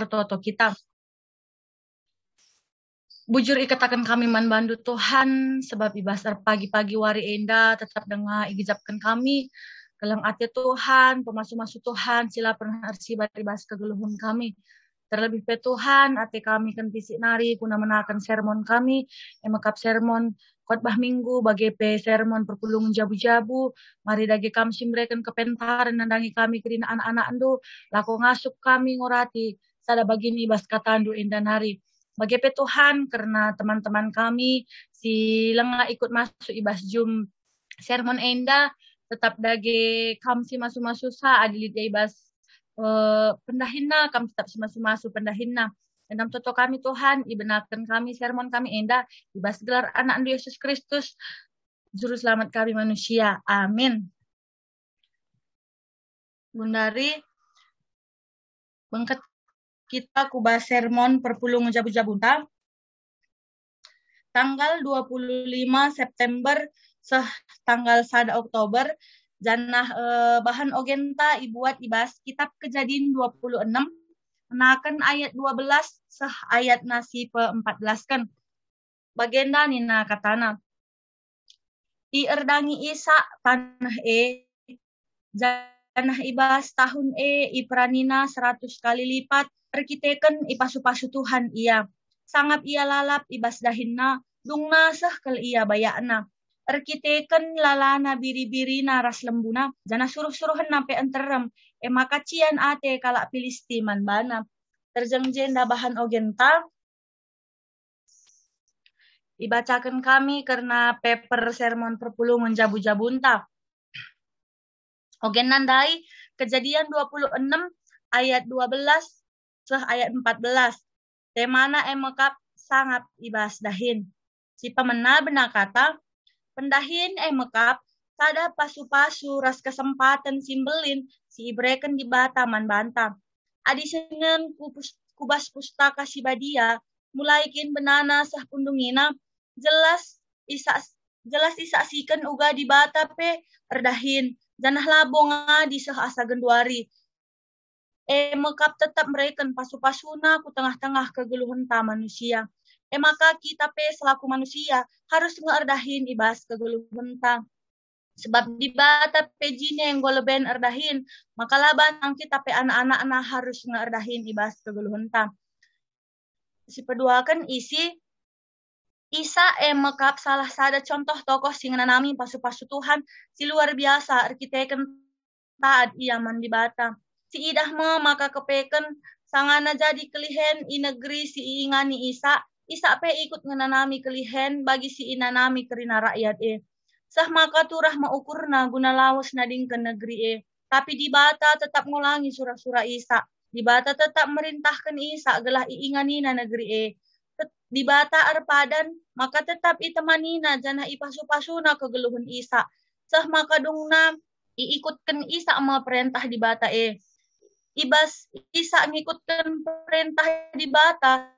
pertoto kita. Bujur ikatakan kami man bandu Tuhan, sebab ibasar pagi-pagi wari enda tetap dengar igijapkan kami. Kelang ati Tuhan, pemasu-masu Tuhan, sila pernah arsibat ibas kegeluhun kami. Terlebih pe Tuhan, ati kami kan pisik nari, kuna menakan sermon kami, emakap sermon khotbah minggu, bagi pe sermon perpulung jabu-jabu, mari dagi kami simbreken kepentaran, nandangi kami kerina anak-anak andu, lako ngasup kami ngorati, sada bagini bas katandu indan hari. Bagi pe Tuhan, karena teman-teman kami, si lengah ikut masuk ibas Zoom sermon enda, tetap dagi kami si masuk-masuk sa, adilit ibas pendahina, kami tetap si masuk-masuk pendahina. Dan dalam toto kami Tuhan, ibenarkan kami sermon kami enda, ibas gelar anak Yesus Kristus, juru selamat kami manusia. Amin. Bundari, bengket kita kubah sermon perpulung jabu-jabunta tanggal 25 September tanggal 1 Oktober janah bahan ogenta ibuat ibas kitab Kejadian 26 menakan ayat 12 ayat nasi pe-14 kan bagenda nina katana erdangi isa tanah janah ibas tahun ipranina 100 kali lipat perkiteken ipasu-pasu Tuhan ia. Sangap ia lalap ibas dahinna, dungna sah kal ia bayakna. Erkiteken lalana biri-biri naras lembuna, jana suruh-suruhan nape enterem, makacian ate kalak Filistiman bana. Terjengjenda bahan ogenta, ibacakan kami karena paper sermon perpulungan jabu-jabunta. Ogen nandai, Kejadian 26 ayat 12, ayat 14. Temana emakap sangat ibas dahin. Si pemena benar kata, pendahin emakap tada pasu-pasu ras kesempatan simbelin si ibreken di bataman banta. Adi senen kubas pustaka si badia, mulaikin benana sah pundungina, jelas isaksikan uga di bata pe erdahin. Janah labonga di sah asa genduari. Mekap tetap mereken pasu-pasuna ku tengah-tengah kegeluhan ta manusia. Maka kita pe selaku manusia harus ngeerdahin ibas kegeluhan ta. Sebab di bata pe jine yang goleben erdahin, maka laban ang kita pe anak-anak harus ngeerdahin ibas kegeluhan ta. Si peduakan isi Isa mekap salah sada contoh tokoh sing nanami pasu-pasu Tuhan si luar biasa arkiteken taat iaman di bata. Si idah maka kepeken sangana jadi kelihen i negeri si ingani Isa pe ikut ngenanami kelihen bagi si inanami kerina rakyat sah maka turah maukurna guna lawas nading ke negeri tapi di bata tetap ngulangi surah-surah Isa di bata tetap merintahkan Isa gelah iinganina negeri di bata arpadan maka tetap itemanina janah ipasu-pasuna kegeluhun Isa sah maka dungna iikutkan Isa sama perintah di bata ibas Isa ngikutkan perintah di bata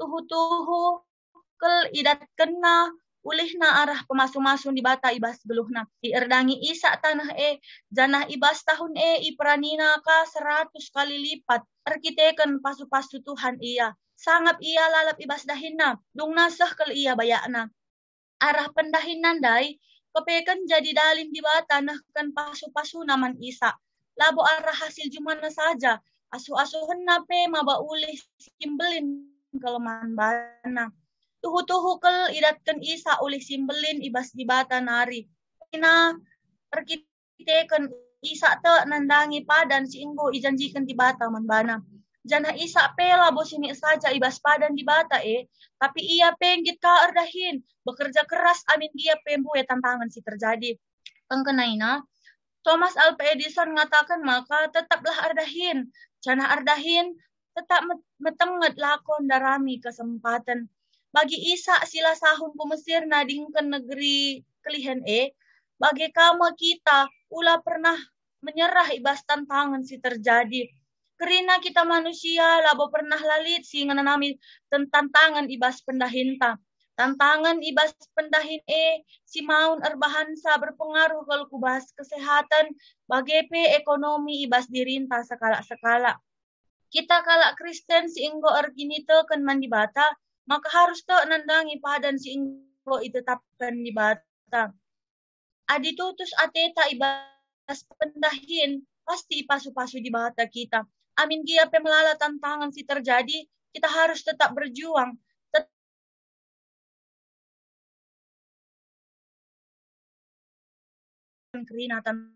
tuhu-tuhu kel idat kena ulihna arah pemasu-masun di bata ibas geluhna dierdangi Isa tanah janah ibas tahun ipranina ka 100 kali lipat arkiteken pasu-pasu Tuhan ia sangap ia lalap ibas dahinna dungna sah kel ia bayakna arah pendahinan dai kepeken jadi dalin di bata nahkan pasu-pasu naman Isa labo arah hasil jumana saja asuh-asuhan nape maba ulih simbelin kelemahan bana tuhu-tuhu kel idatkan Isa ulih simbelin ibas di bata nari ina perkiteken Isa te nandangi padan si inggo ijanjikan di bata man bana janah Isa pe labo sini saja ibas padan di bata tapi ia penggit ka erdahin bekerja keras amin dia pembuat tantangan si terjadi pengkenaina Thomas Alva Edison mengatakan maka tetaplah ardahin. Janah ardahin tetap metenget lakon darami kesempatan. Bagi Isa sila sahun pemesir nading ke negeri kelihen bagi kamu kita ulah pernah menyerah ibas tantangan si terjadi. Kerina kita manusia labo pernah lalit si ngananami tantangan ibas pendahinta. Tantangan ibas pendahin si maun erbahansa berpengaruh kalau kubas kesehatan bagi ekonomi ibas dirinta sekala-sekala. Kita kalak Kristen si inggo ergini kan man di bata, maka harus to nandangi padan si inggo itetapkan di bata. Adi tutus ateta ibas pendahin, pasti ipasu-pasu di bata kita. Amin gia pemelala tantangan si terjadi, kita harus tetap berjuang. Kerinatan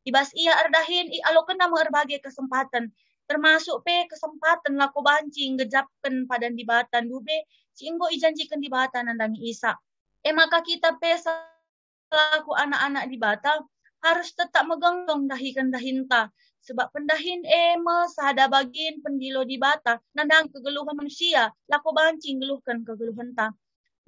ibas ia ardahin alokan nama berbagai kesempatan termasuk kesempatan lako bancing gejapkan padan dibatan dube singgo ijanjikan dibatan nandang isa maka kita selaku anak-anak di bata harus tetap megenggong dahikan dahinta sebab pendahin sada bagin pendilo di bata nandang kegeluhan manusia lako bancing geluhkan kegeluhan ta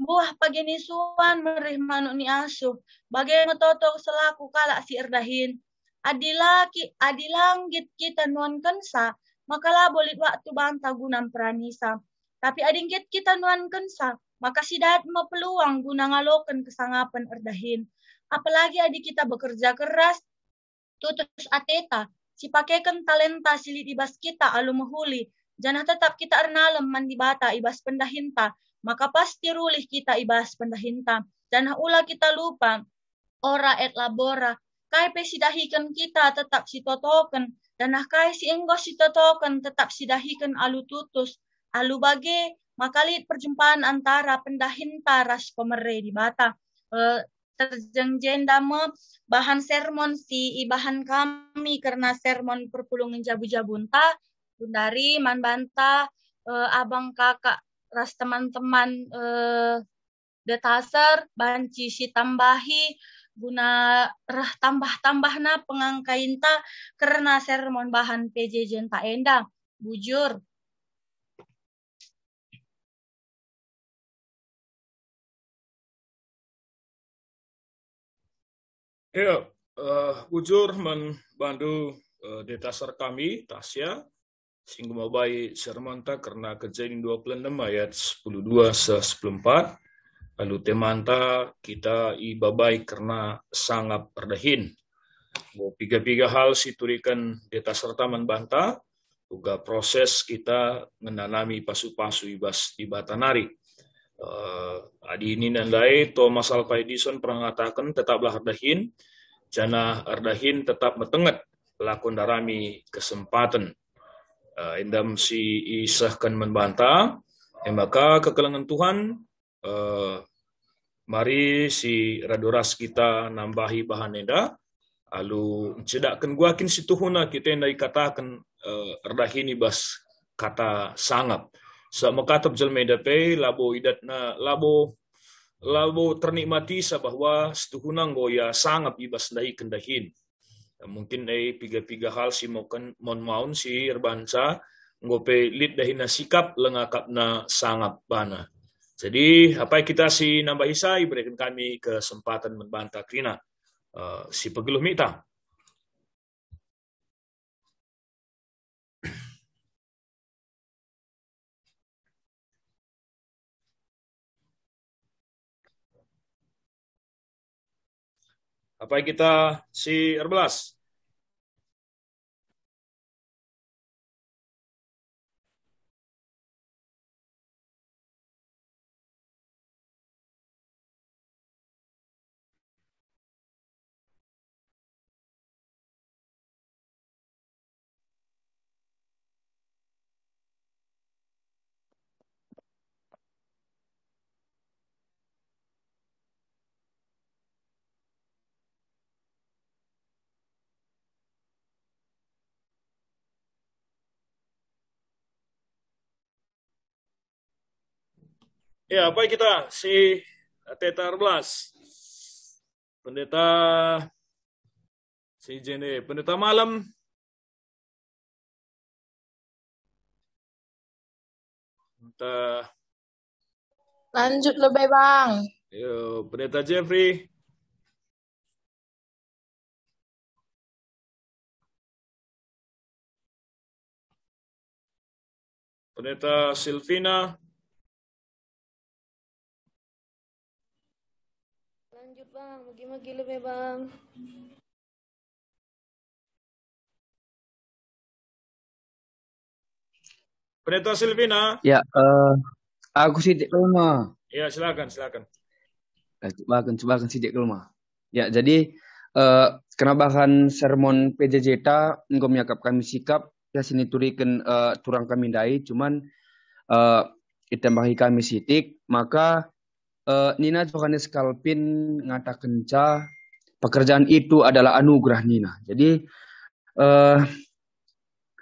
buah pagenisuan merih manuk ni asuh bagai metotok selaku kalak si erdahin adilanggit kita nuan kensa makalah bolit waktu banta gunam peranisa tapi adinggit kita nuan kensa maka sidat peluang guna ngalokan kesangapan erdahin apalagi adik kita bekerja keras tutus ateta si pakaikan talenta silit ibas kita alu mahuli janah tetap kita ernalem mandi bata ibas pendahinta maka pasti rulih kita ibas pendahinta janah ula kita lupa ora et labora kai pesidahikan kita tetap sitotoken dan kai si enggo sitotoken tetap sidahikan alu tutus alu bage makalit perjumpaan antara pendahinta ras pemere di bata terjengjen dame bahan sermon si ibahan kami karena sermon perpulungan jabu-jabunta bundari manbanta abang kakak ras teman-teman detaser banci si tambahi guna tambah-tambahna pengangkainta karena sermon bahan PJJ tak enda bujur. Ya, bujur membantu detaser kami Tasya sehingga mabai sermon ta karena kejadian 26 ayat 12 14 lalu temanta kita ibabai karena sangat perdahin. Bo piga-piga hal siturikan deta serta membanta juga proses kita menanami pasu-pasu ibas di batanari. Adi ini nandai Thomas Alva Edison pernah mengatakan tetaplah ardahin, jana ardahin tetap metenget lakon darami kesempatan. Indam si isahkan membantah, maka kekelangan Tuhan mari si radoras kita nambahi bahan enda lalu cedakkan guakin si tuhuna kita yang dikatakan erdahini bas kata sangap sama kata jelmeda pe labo idatna labo ternikmati bahwa setuhuna goya sangap ibas dahi kendahin mungkin piga-piga hal si mon maun si erbansa ngope lid dahina sikap lengakapna sangap bana. Jadi apa yang kita si nambah isai berikan kami kesempatan membantah krina si pegeluh mita. Apa yang kita si Erbelas? Ya, apa yang kita si Teta Erbelas? Pendeta si Jene, pendeta malam. Pendeta lanjut lebih bang. Yo, pendeta Jeffrey. Pendeta Silvina. Lanjut bang, magi-magi lebih bang. Pendeta Silvina. Ya, aku sidik kelma. Ya, silakan. Coba sidik kelma. Ya, jadi kenabahan sermon PJJ engkau miakap kami sikap ya sini turikan turang kami dai cuman itambahi kami sitik maka Nina Johannes Kalpin ngatakan pekerjaan itu adalah anugerah Nina. Jadi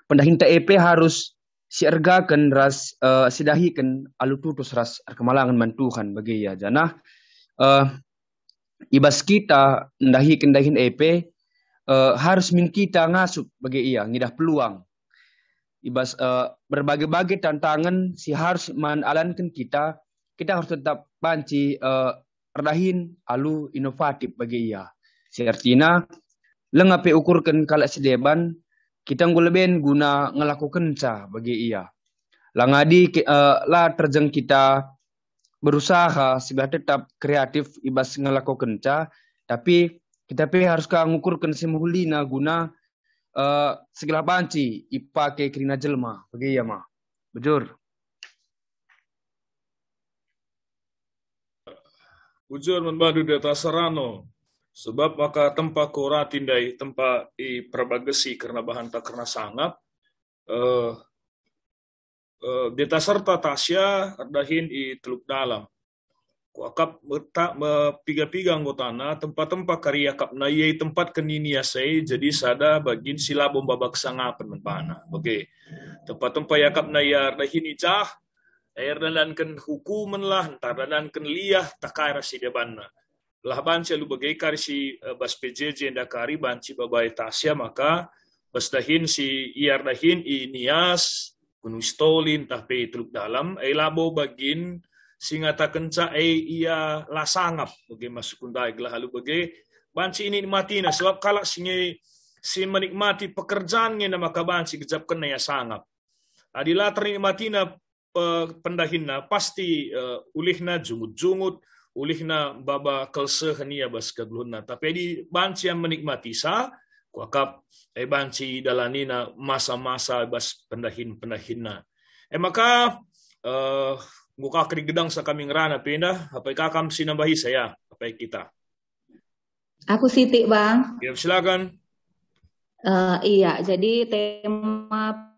pendahin TEP harus siargakan ras sidahikan alututus ras kemalangan mantuhan bagi ya janah ibas kita ndahikan dahin EP harus min kita ngasup bagi ia ngidah peluang ibas berbagai-bagai tantangan si harus manalankan kita harus tetap banci redahin alu inovatif bagi ia si artinya lengape ukurkan kalau sedeban kita nguleben guna ngelakukan bagi ia. Langadi lah terjeng kita berusaha sebelah tetap kreatif ibas ngelakukan tapi kita harus ngukurkan semuhulina guna segala banci ipake kerina jelma bagi ia mah. Bujur. Bujur membadu data serano. Sebab maka tempat kora tindai tempat i perbagasi karena bahan tak karena sangat deta serta Tasya ardahin i teluk dalam kuakap tak piga-piga anggotana tempat-tempat karya kap nayai tempat keninia saya jadi sada bagin sila bomba baksa ngapen menpana oke tempat-tempat yakap naya ardahin icah air dalankan hukuman lah entar dalankan liah takaira si debanna lah banci lu bagai karisi bas PJJ ndakari banci babai Tasya maka bas dahin si iar dahin inias kunustolin tapi teluk dalam labo bagin singata kenca ia lasangap bagai masukundai gelah halu bagai banci ini nikmatina sebab kalau si menikmati pekerjaannya nama maka banci gejap kena ya sangap adila ternikmatina pendahinna pasti ulihna jungut-jungut ulihna baba kelsehania bas kadluna tapi di banci yang menikmati kuakap banci dalanina masa-masa bas pendahinna maka muka kri gedang sa kami ngerana pindah apa kakam sinambahi saya apa kita aku sitik bang ya silakan iya jadi tema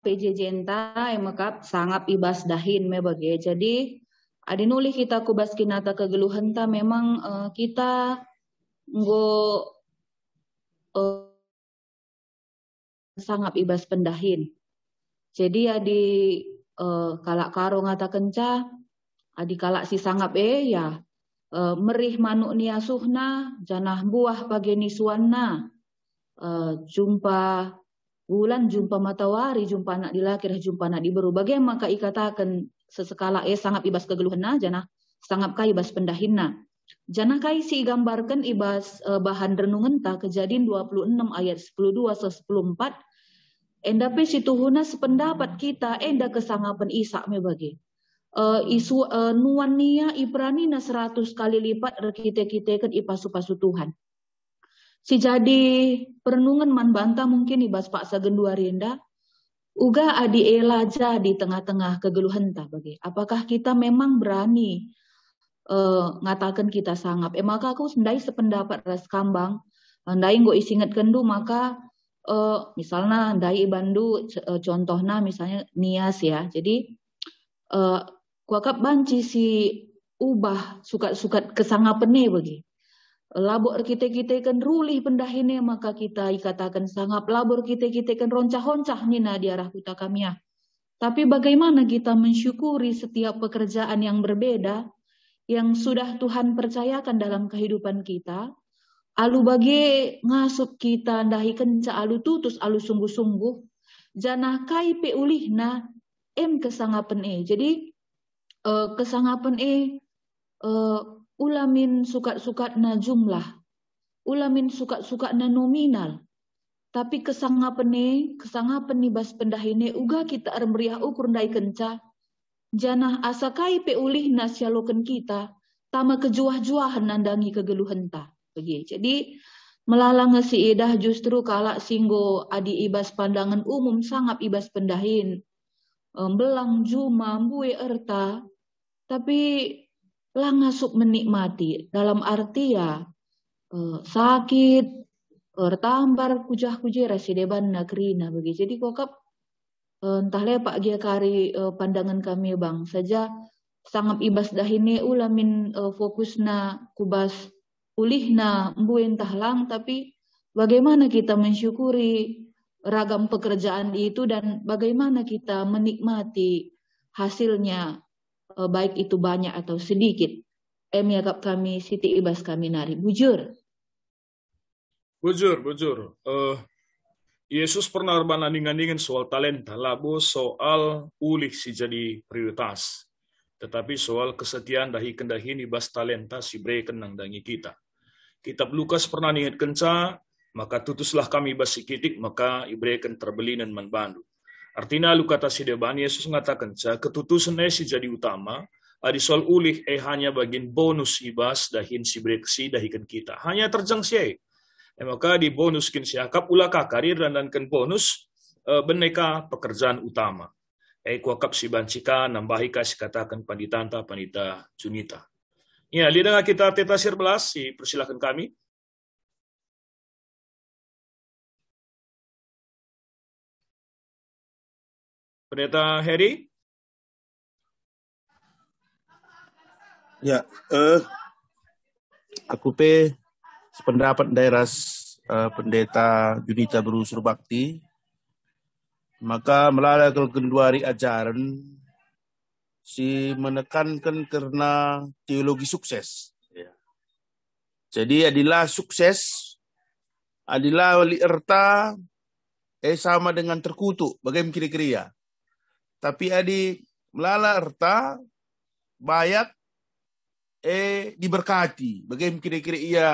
PJJ maka sangat ibas dahin me bagai jadi adi nulih kita kubas kinata kegeluhan ta memang kita sangat ibas pendahin. Jadi adi kalak karo ngata kenca adi kalak si sangap ya merih manuk niasuhna janah buah pageni suanna jumpa bulan jumpa matahari jumpa anak dilakir jumpa anak diberu bagaimana maka ikatakan sesekala sangat ibas kegeluhanna janah sangat kai ibas pendahinna janah kai si gambarkan ibas bahan renungan ta kejadian 26 ayat 12-14 enda pe situhuna sependapat kita enda kesangapan Isa me bagi isu nuan nia ipranina 100 kali lipat rekite-kite kan ipasu-pasu Tuhan si jadi perenungan man banta mungkin ibas pak sagendua rinda uga adi elaja di tengah-tengah kegeluhan ta bagi. Apakah kita memang berani ngatakan kita sangap? Maka aku sendai sependapat ras kambang, ndai nggo isinget kendu maka misalnya ndai bandu contohna misalnya nias ya. Jadi kuakap banci si ubah sukat-sukat kesangapene bagi. Labor kita kan rulih pendahine maka kita ikatakan sangap labor kita kan roncah-roncah nina di arah kuta kamia. Tapi bagaimana kita mensyukuri setiap pekerjaan yang berbeda yang sudah Tuhan percayakan dalam kehidupan kita. Alu bagi ngasup kita ndahi kenca alu tutus alu sungguh-sungguh janah kai pe ulihna kesangapen Jadi kesangapen ulamin sukat-sukat na jumlah, ulamin sukat-sukat na nominal. Tapi kesangapan ni bas pendahine uga kita meriah ukur ndai kenca. Janah asakai pe ulih na sialoken kita, tama kejuah-juahan nandangi kegeluhan ta. Jadi melalang si idah justru kalak singgo adi ibas pandangan umum sangat ibas pendahin. belang juma mbue erta, tapi lah ngasup menikmati dalam arti ya sakit tambar kujah kujira si deban nagrina bagi. Jadi kokap entah lepak gia kari pandangan kami bang saja sangat ibas dahine ulamin fokusna kubas pulihna mbue entah lang, tapi bagaimana kita mensyukuri ragam pekerjaan itu dan bagaimana kita menikmati hasilnya, baik itu banyak atau sedikit. Yakap kami Siti Ibas kami nari bujur. Yesus pernah banding-bandingin soal talenta, labo soal ulih si jadi prioritas. Tetapi soal kesetiaan dahi kendahin ibas talenta si breken nang dangi kita. Kitab Lukas pernah ingat kenca, maka tutuslah kami ibas sikitik, maka ibreken terbeli dan manbandu. Artinya lu kata si deban, Yesus mengatakan ketutusan si jadi utama, adi soal ulih hanya bagian bonus ibas dahin si breksi dahikan kita. Hanya terjang si maka di bonuskin siakap ulaka karir dan bonus beneka pekerjaan utama. Kuakap si bancika nambahi kasih katakan panita Junita. Ya, lidah kita tetasir belas, persilakan kami. Pendeta Heri. Ya, aku sependapat daerah pendeta Junita Berusur Bakti, maka melalui kenduari ajaran si menekankan karena teologi sukses. Jadi adalah sukses, adalah wali erta sama dengan terkutuk, bagaimana kira-kira ya. Tapi melala erta banyak diberkati, bagaimana kira-kira ia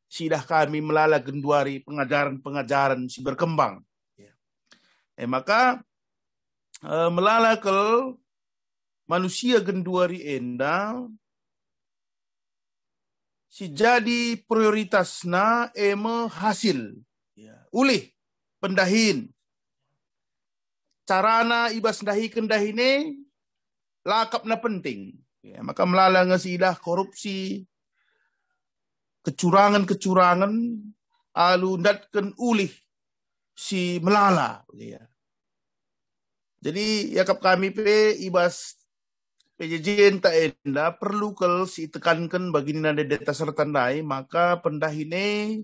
sidah kami melala genduari pengajaran-pengajaran si berkembang. Maka melala kel manusia genduari enda si jadi prioritasna hasil ulih pendahin carana ibas dahi kendahine lakapna penting. Maka melala ngasidah korupsi kecurangan alu ndatken ulih si melala. Jadi yakap kami ibas PJJ tak enda perlu kel si tekankan bagi nada data serta nai, maka pendahine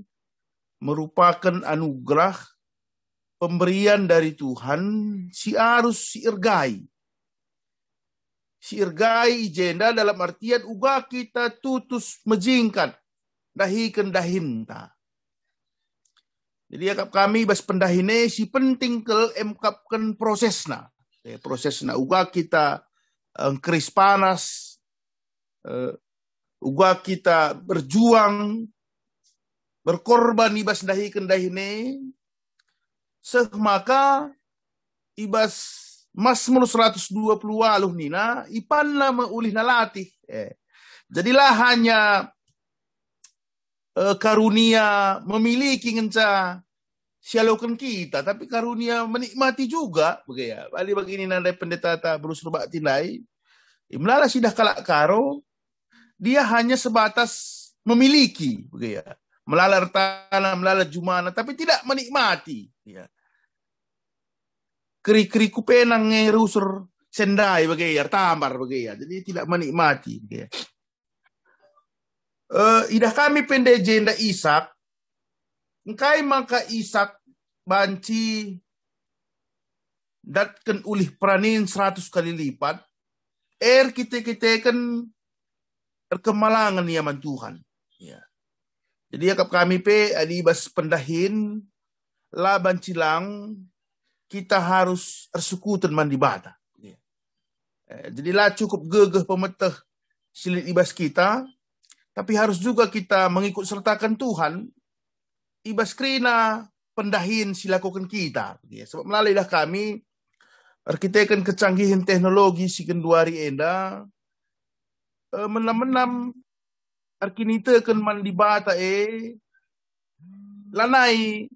merupakan anugerah pemberian dari Tuhan si harus si irgai. Si irgai jenda dalam artian uga kita tutus mejingkat dahikan dahinta. Jadi yakap kami bas pendahine si penting kel emkapkan prosesna. Prosesna uga kita keris panas, uga kita berjuang, berkorban ibas dahikan dahine, maka ibas Mazmur 120 waluh nina, ipanna meulih nalatih. Jadilah hanya karunia memiliki ngenca sialokan kita, tapi karunia menikmati juga begitu. Bali begini nandai pendeta Berusur Bakti nai, imlala sidah kalak karo, dia hanya sebatas memiliki begitu. Melala tanah, melala jumana, tapi tidak menikmati. Ya. Keri-keri kupenang ngerusur sendai begitu, tambar begitu. Jadi tidak menikmati. Begitu. Idah kami pendejenda Ishak, engkai maka Ishak banci datken ulih pranin 100 kali lipat, kita kan kemalangan yaman Tuhan. Ya. Jadi yakap kami adibas pendahin, laban cilang, kita harus ersekutan mandi bata. Ya. Jadilah cukup gegeh pemeteh silit ibas kita, tapi harus juga kita mengikut sertakan Tuhan, ibas krina pendahin silakukan kita. Ya, sebab melalui dah kami, arkitekan kecanggihan teknologi si genduari enda, menam-menam arkinitekan mandi bata lanai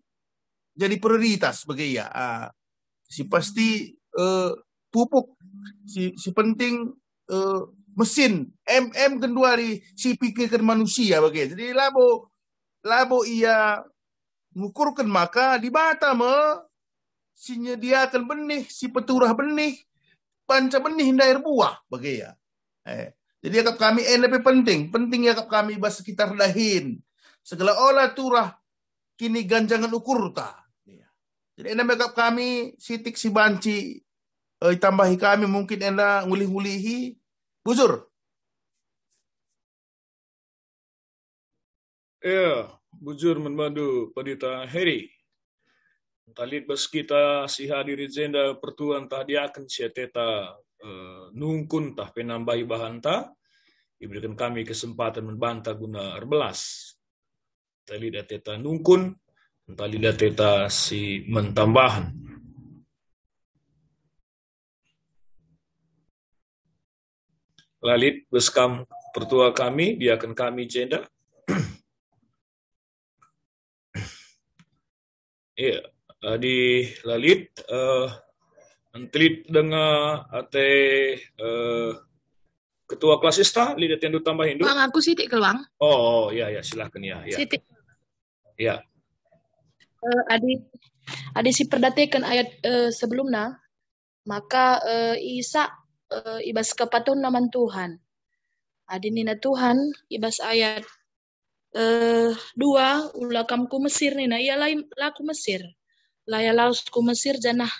jadi prioritas bagi ya. Si pasti pupuk si penting mesin genduari si pikirkan manusia bagai. Jadi labo ia mengukurkan maka di bata si nyediakan benih si peturah benih panca benih hindair buah bagai ya. Jadi yakap kami lebih penting yakap kami bas sekitar dahin segala olah turah kini ganjangan ukur ta. Jadi yakap kami sitik si banci tambahi kami mungkin enda ngulih-ngulihi bujur. Ya, bujur membantu Pendeta Heri. Talit bas kita si hadiri jenda pertuan tah dia akan siateta nungkun tah penambahi bahan tah diberikan kami kesempatan membantah guna erbelas. Tali dateta nungkun, tali dateta si mentambahan. Lalit beskam pertua kami, dia akan kami jenda. Ya, di lalit antelit dengan ketua klasista lihat yang tambahin dulu. Bang, aku sitik keluang. Oh ya silahkan ya. Sitik. Ya. Adi si perdatekan ayat sebelumnya, maka Isa ibas kepatuhan naman Tuhan. Adi nina Tuhan ibas ayat 2 ulakamku Mesir nina ia laku Mesir. Laya lausku Mesir janah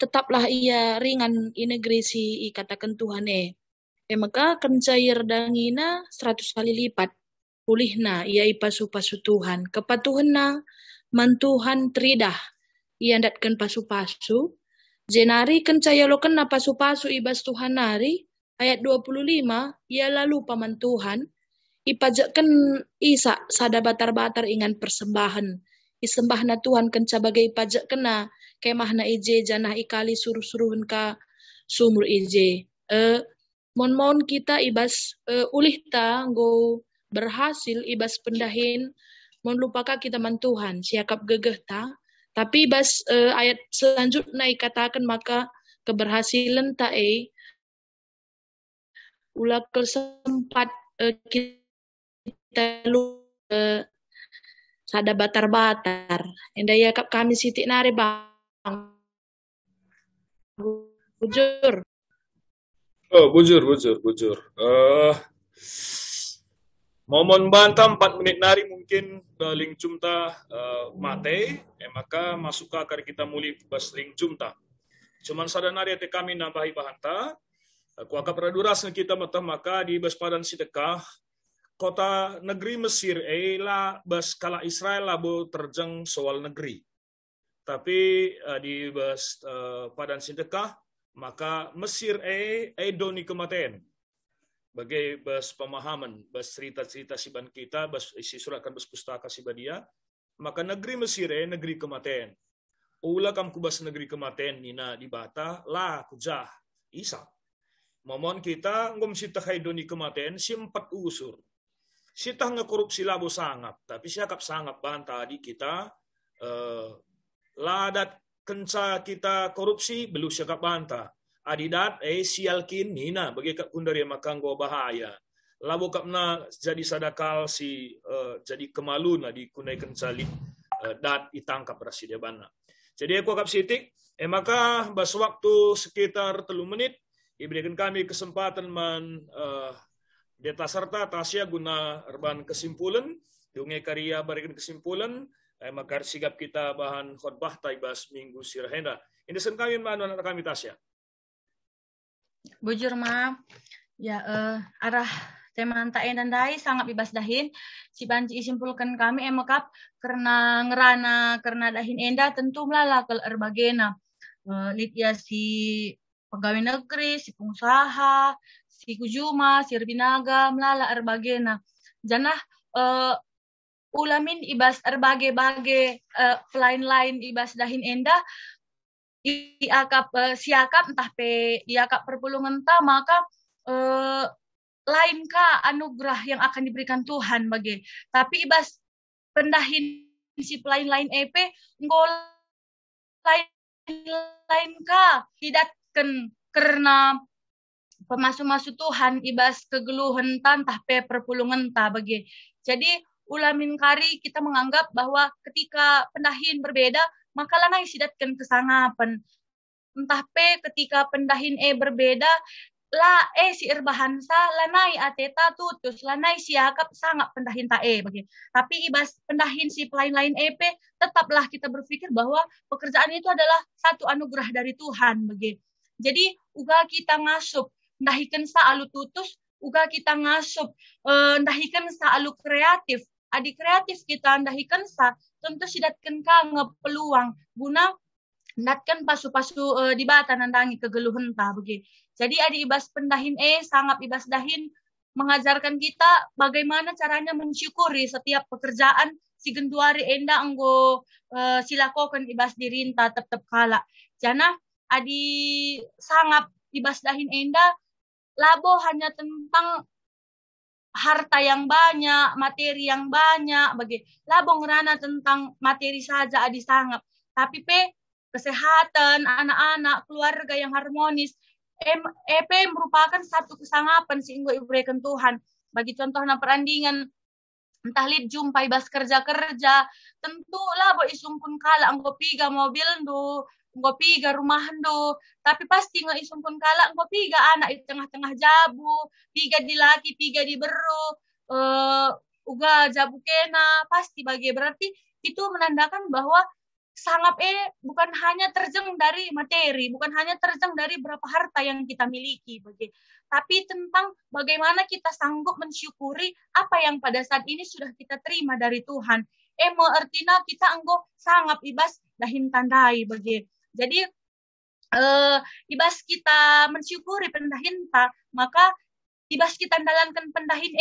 tetaplah ia ringan i negeri si katakan Tuhan maka kencair dangina 100 kali lipat. Pulihna ia pasu-pasu Tuhan. Kepatuhanna mantuhan tridah. Ia datkan pasu-pasu. Jenari kencaya lo kena pasu-pasu ibas Tuhan nari. Ayat 25. Ia lalu paman Tuhan. Ipajakkan Isa sada batar-batar ingan persembahan. Isembahna Tuhan kenca bagai pajak kena. Kemahna ije janah ikali suruh-suruhun ka sumur ije. Mon kita ibas ulih ta nggo berhasil ibas pendahin mon lupaka kita man Tuhan siakap gegeh ta tapi ibas ayat selanjutnya katakan maka keberhasilan ta ulah kesempat kita sada batar-batar enda yakap kami sitik nari bang bujur. Oh, bujur. Momon bantah 4 menit nari mungkin ling cumta mate, maka masuk ke akar kita muli bas ling cumta. Cuman sada nari ate kami nambahi bahanta, kuaka peraduras kita maka di bas padan sidekah, kota negeri Mesir la bas kala Israel labo terjang soal negeri. Tapi di bas padan sidekah, maka Mesir doni kematian. Bagai bas pemahaman, bas cerita-cerita siban kita, bas isi suratkan bas pustaka sibadia, maka negeri Mesir negeri kematian. Ula kam kubas negeri kematian nina di bata la kujah Isa. Momon kita ngom sita doni kematian si 4 usur. Sita ngekorupsi labo sangat, tapi siakap sangat bantah di kita ladat kenca kita korupsi belum siakap bantah. Adidat sialkin nina bagi kap kundari makang go bahaya. Labo kapna jadi sadakal si jadi kemalu na di kunai kencali dat itangkap rasi dia bana. Jadi aku kap sitik maka bas waktu sekitar 3 menit diberikan kami kesempatan deta serta Tasya guna erban kesimpulan dungai karya berikan kesimpulan maka sigap kita bahan khotbah taibas minggu sirahenda. Ini sen kami mana anak kami Tasya. Bujur ma ya arah tema antain dan dai sangat bebas dahin si banci simpulkan kami emakap karena ngerana karena dahin enda tentu melalakal erbagena litya si pegawai negeri si pengusaha si kujuma si erbinaga melala erbagena janah ulamin ibas erbage-bage lain-lain ibas dahin enda siakap entah iakap perpulungan ta maka lain ka anugerah yang akan diberikan Tuhan bagi tapi ibas pendahin si lain-lain ngol lain ka sidatkan karena pemasu-masu Tuhan ibas kegeluhan tantah pe perpulungan ta bagi. Jadi ulamin kari kita menganggap bahwa ketika pendahin berbeda maka lanai sidatkan kesangapan. Entah pe ketika pendahin berbeda la si irbahansa lanai ateta tutus lanai siakap sangat pendahin ta bagi. Tapi ibas pendahin si lain-lain pe tetaplah kita berpikir bahwa pekerjaan itu adalah satu anugerah dari Tuhan bagi. Jadi uga kita ngasup ndahikan sa alu tutus uga kita ngasup ndahikan sa alu kreatif adi kreatif kita ndahikan sa tentu sidatkan ka ngepeluang guna ndatkan pasu-pasu di bata nandangi kegeluhan ta bagi. Jadi adi ibas pendahin sangat ibas dahin mengajarkan kita bagaimana caranya mensyukuri setiap pekerjaan si genduari enda anggo silakokan ibas dirinta tetap kala. Jana adi sangat ibas dahin enda labo hanya tentang harta yang banyak, materi yang banyak bagi. Labo ngerana tentang materi saja adi sangat. Tapi kesehatan anak-anak, keluarga yang harmonis EP merupakan satu kesangapan sehingga diberikan Tuhan. Bagi contohnya perandingan entah lid jumpa ibas kerja-kerja, tentu lah bo isumpun kala anggo piga mobil do, anggo piga rumahan do, tapi pasti nga isumpun kala anggo piga anak di tengah-tengah jabu, piga di laki, piga di beru, uga jabu kena, pasti bagi berarti itu menandakan bahwa sangat bukan hanya terjeng dari materi, bukan hanya terjeng dari berapa harta yang kita miliki, bagi, tapi tentang bagaimana kita sanggup mensyukuri apa yang pada saat ini sudah kita terima dari Tuhan. Artinya kita anggo sangat ibas dahin tandai, bagi. Jadi ibas kita mensyukuri pendahinta, maka ibas kita dalankan pendahin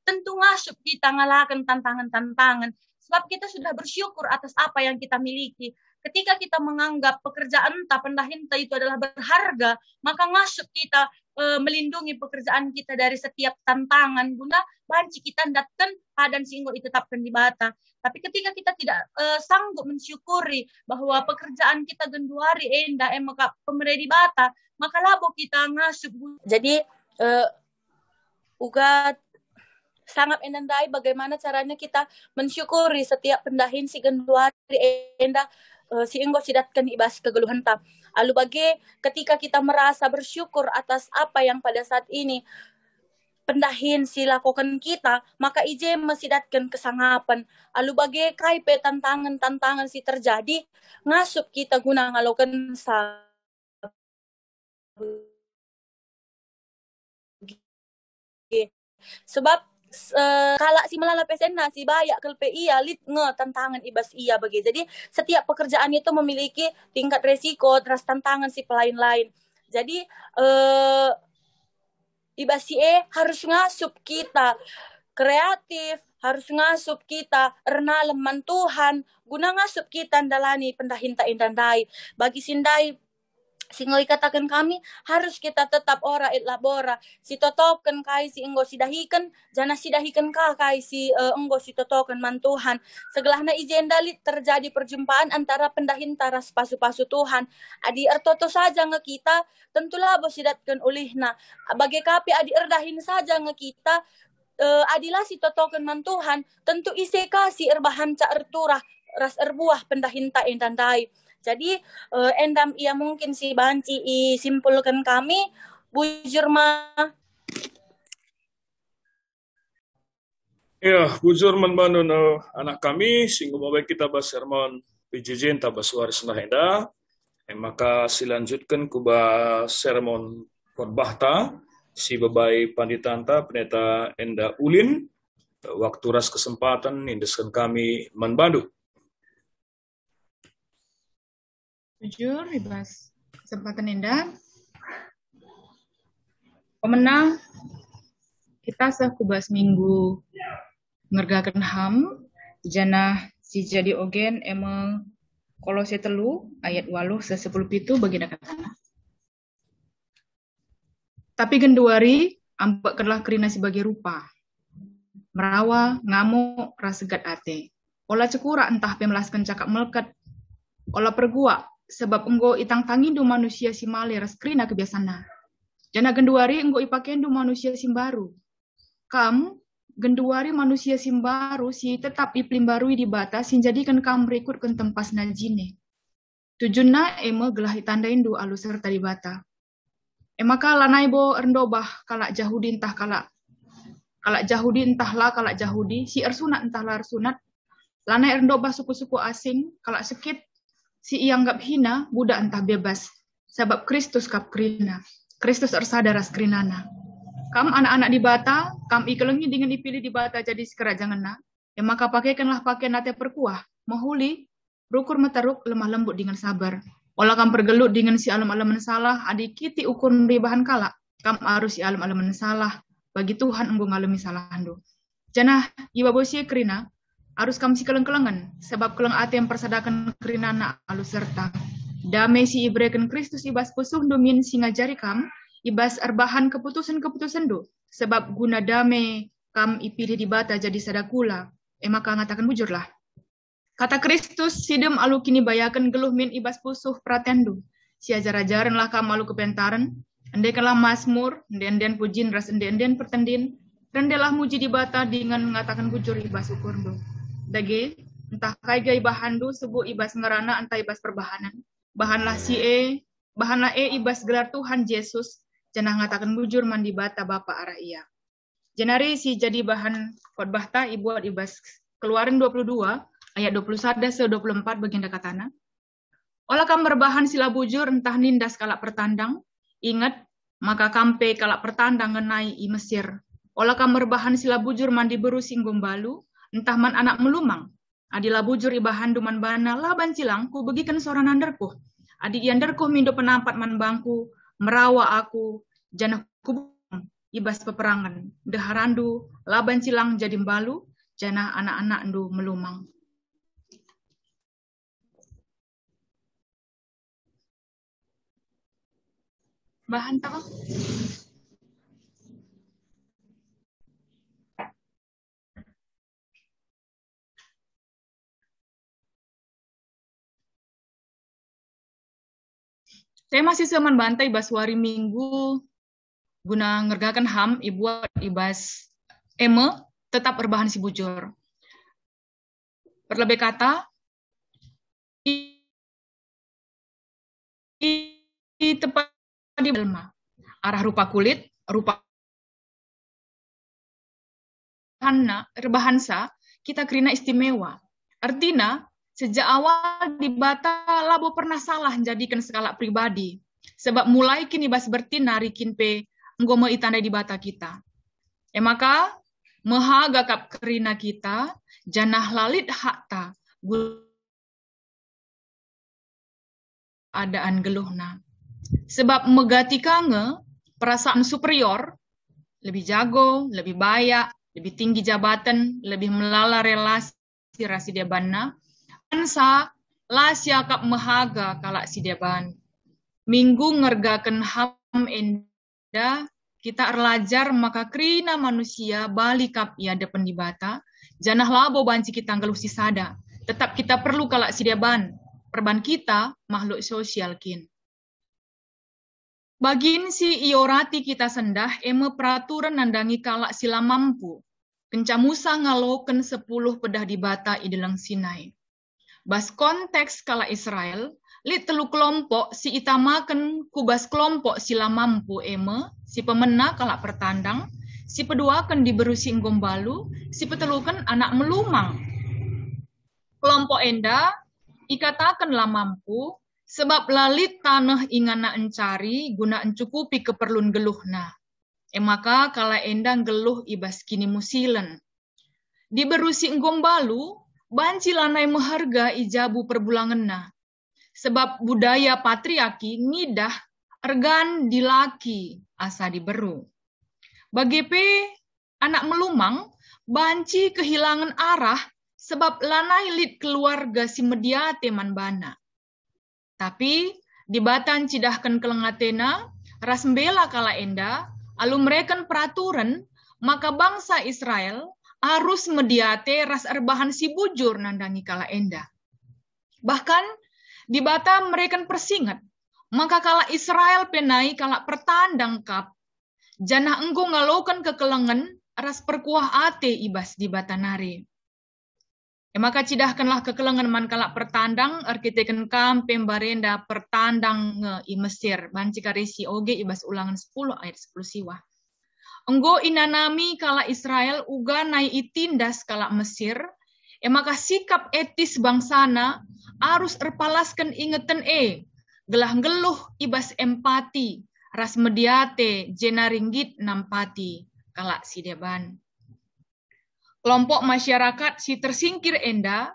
tentu ngasup kita ngalakan tantangan-tantangan. Sebab kita sudah bersyukur atas apa yang kita miliki. Ketika kita menganggap pekerjaan pendahinta itu adalah berharga, maka ngasup kita melindungi pekerjaan kita dari setiap tantangan guna banci kita datkan padan singgo ditetapkan di bata. Tapi ketika kita tidak sanggup mensyukuri bahwa pekerjaan kita genduari enda maka pemerintah di bata, maka labo kita ngasup. Jadi ugat sangat enandai bagaimana caranya kita mensyukuri setiap pendahin si genduari enda si enggo sidatkan ibas kegeluhan ta. Alu bagi ketika kita merasa bersyukur atas apa yang pada saat ini pendahin si lakukan kita, maka ije mesidatkan kesangapan. Alu bagi kaipe tantangan-tantangan si terjadi, ngasup kita guna ngalokan sa sebab kala si melala pesena si bayak kelpe iya lit tantangan ibas iya bagi. Jadi setiap pekerjaan itu memiliki tingkat resiko terus tantangan si pelain-lain. Jadi ibas si harus ngasup kita kreatif, harus ngasup kita ernaleman Tuhan guna ngasup kita ndalani pendahinta indandai. Bagi sindai singoi katakan kami harus kita tetap ora et labora si totoken kai si enggo sidahikan jana sidahikan ka kai si enggo si totoken man Tuhan segelahna ijen dalit terjadi perjumpaan antara pendahin taras pasu-pasu Tuhan adi ertoto saja nge kita tentulah bos sidatkan ulihna bagi kapi adi erdahin saja nge kita adilah si totoken man Tuhan tentu ise kasih erbahan ca erturah ras erbuah pendahin ta endandai. Jadi endam ia mungkin si banci simpulkan kami bujur mah. Ya, bujur manbanun anak kami sehingga baik kita bahas sermon PJJ tabas waris nahenda. Maka silanjutkan kuba sermon khotbah si babai panditanta pendeta Enda Ulin waktu ras kesempatan indeskan kami manbandu. Jujur, ibas kesempatan indah. Pemenang kita sekubas minggu ngergakan ham jana si jadi ogen emang Kolose 3 ayat 8 se 10 pitu bagi nakatana. Tapi genduari ambek kelah kerina sebagai rupa. Merawa ngamuk rasegat ate. Olah cekura entah pemelaskan cakap meleket. Olah pergua sebab enggo itang tangindu manusia si male ras krina kebiasana. Jana genduari enggo ipakendu manusia si baru. Kam genduari manusia si baru si tetap iplimbarui di bata sin jadikan kam berikut ke tempas najine. Tujunna ema gelah itandain du alus serta di bata. Emaka lanai bo erdobah kalak Jahudi entah kalak Jahudi entahlah kalak Jahudi, si ersunat entahlah ersunat, lanai erdobah suku-suku asing, kalak sekit, si ianggap hina, budak entah bebas, sebab Kristus kap krina, Kristus ersada ras krinana. Kam anak-anak di bata, kam ikelengi dengan dipilih di bata jadi sekerajanganna, maka pakaikanlah pakaian nate perkuah, mahuli, rukur meteruk, lemah lembut dengan sabar. Olah kam pergelut dengan si alam-alaman salah, adik kiti ukur bahan kalak, kam harus si alam-alaman salah, bagi Tuhan enggo ngalami salahandu. Janah iba bosie krina, harus kam si keleng-kelengan, sebab keleng ate yang persadakan krinana alus serta. Damai si ibreken Kristus ibas pesuh domin si ngajari kam, ibas erbahan keputusan-keputusan do, sebab guna damai kam ipilih di bata jadi sadakula, maka ngatakan bujurlah. Kata Kristus, sidem alu kini bayakan geluh min ibas pusuh pratendu. Si ajar-ajaran lah kam alu kepentaran, andaikanlah Mazmur, enden pujin ras enden pertendin, rendelah muji di bata dengan mengatakan bujur ibas ukurdu. Dage, entah kaiga ibahandu sebu ibas ngerana entah ibas perbahanan. Bahanlah ibas gelar Tuhan Yesus, janah ngatakan bujur mandi bata bapa arah ia. Jenari si jadi bahan khotbah ta ibuat ibas Keluaran 22 ayat 21-24 baginda katana. Olah kam berbahan sila bujur entah nindas kalak pertandang, ingat maka kampe kalak pertandang ngenai i Mesir. Olah kam berbahan sila bujur mandi berusing gombalu, entah man anak melumang. Adila bujur ibahan duman bana laban cilangku begikan seorang nanderku. Adi yanderku mindo penampat man bangku, merawa aku, janah kubung, ibas peperangan. Deharandu, laban cilang jadi mbalu, janah anak-anak ndu melumang. Bahan tak? Saya masih seman bantai ibas hari Minggu guna ngergakan HAM ibuat ibas eme tetap berbahan si bujur. Perlebih kata i tepat di belma arah rupa kulit, rupa rebahansa kita krina istimewa. Artinya sejak awal di bata labo pernah salah jadikan skala pribadi. Sebab mulai kini bas bertinari kinpe nggomo itandai di bata kita. Maka mehaga kap kerina kita janah lalit hakta adaan geluhna. Sebab megati kange perasaan superior lebih jago, lebih bayak, lebih tinggi jabatan, lebih melala relasi rasi debanna. Ansa lasya kap mehaga kalak si deban. Minggu ngergaken HAM enda kita erlajar maka krina manusia balik kap ia depan di bata. Janah labo banci kita ngeluh si sada. Tetap kita perlu kalak si deban. Perban kita makhluk sosial kin. Bagin si iorati kita sendah eme peraturan nandangi kalak sila mampu. Kenca Musa ngaloken 10 pedah di bata idelang Sinai. Bas konteks kala Israel, li telu kelompok si itamaken kubas kelompok sila mampu eme, si pemena kala pertandang, si peduaken diberusi gombalu, si peteluken anak melumang. Kelompok enda, ikatakenlah mampu, sebab lalit tanah ingana encari guna encukupi keperluan geluhna. Maka kala enda geluh ibas kini musilen. Diberusi gombalu, banci lanai meharga ijabu perbulangenna. Sebab budaya patriarki nidah ergan dilaki asa diberu. Bagepe anak melumang banci kehilangan arah sebab lanai lit keluarga si mediate man bana. Tapi dibatan cidahkan kelengatena ras mbela kala enda alu mereken peraturan maka bangsa Israel harus mediate ras erbahan si bujur nandangi kala enda. Bahkan Di bata mereka persingat, maka kala Israel penai kala pertandang kap, janah enggo ngalokan kekelengan ras perkuah ate ibas di bata nari. Maka cidahkanlah kekelengan man kala pertandang arkiteken kam pembarenda pertandang nge i Mesir. Bancikarisi oge ibas Ulangan 10 ayat 10 siwah. Enggo inanami kala Israel uga nai itindas kala Mesir. Maka sikap etis bangsana harus erpalaskan ingeten gelah geluh ibas empati ras mediate jenaringgit nampati kala sideban. Kelompok masyarakat si tersingkir enda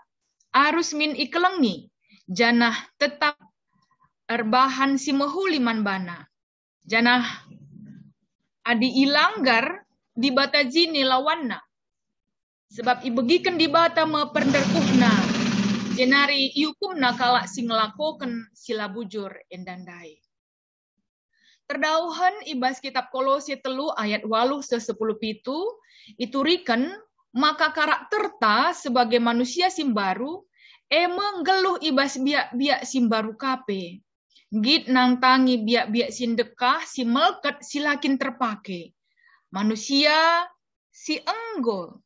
harus min ikelengi janah tetap erbahan si mehuliman bana. Janah adi ilanggar di bata jini lawanna. Sebab ibegikan di bata meperderkuhna. Jenari iukumna kala si ngelakokan sila bujur endandai. Terdauhan ibas kitab Kolose 3 ayat 8-10 pitu iturikan maka karakter ta sebagai manusia simbaru menggeluh ibas biak-biak simbaru kape. Git nang tangi biak-biak sindekah si melket silakin terpakai. Manusia si enggo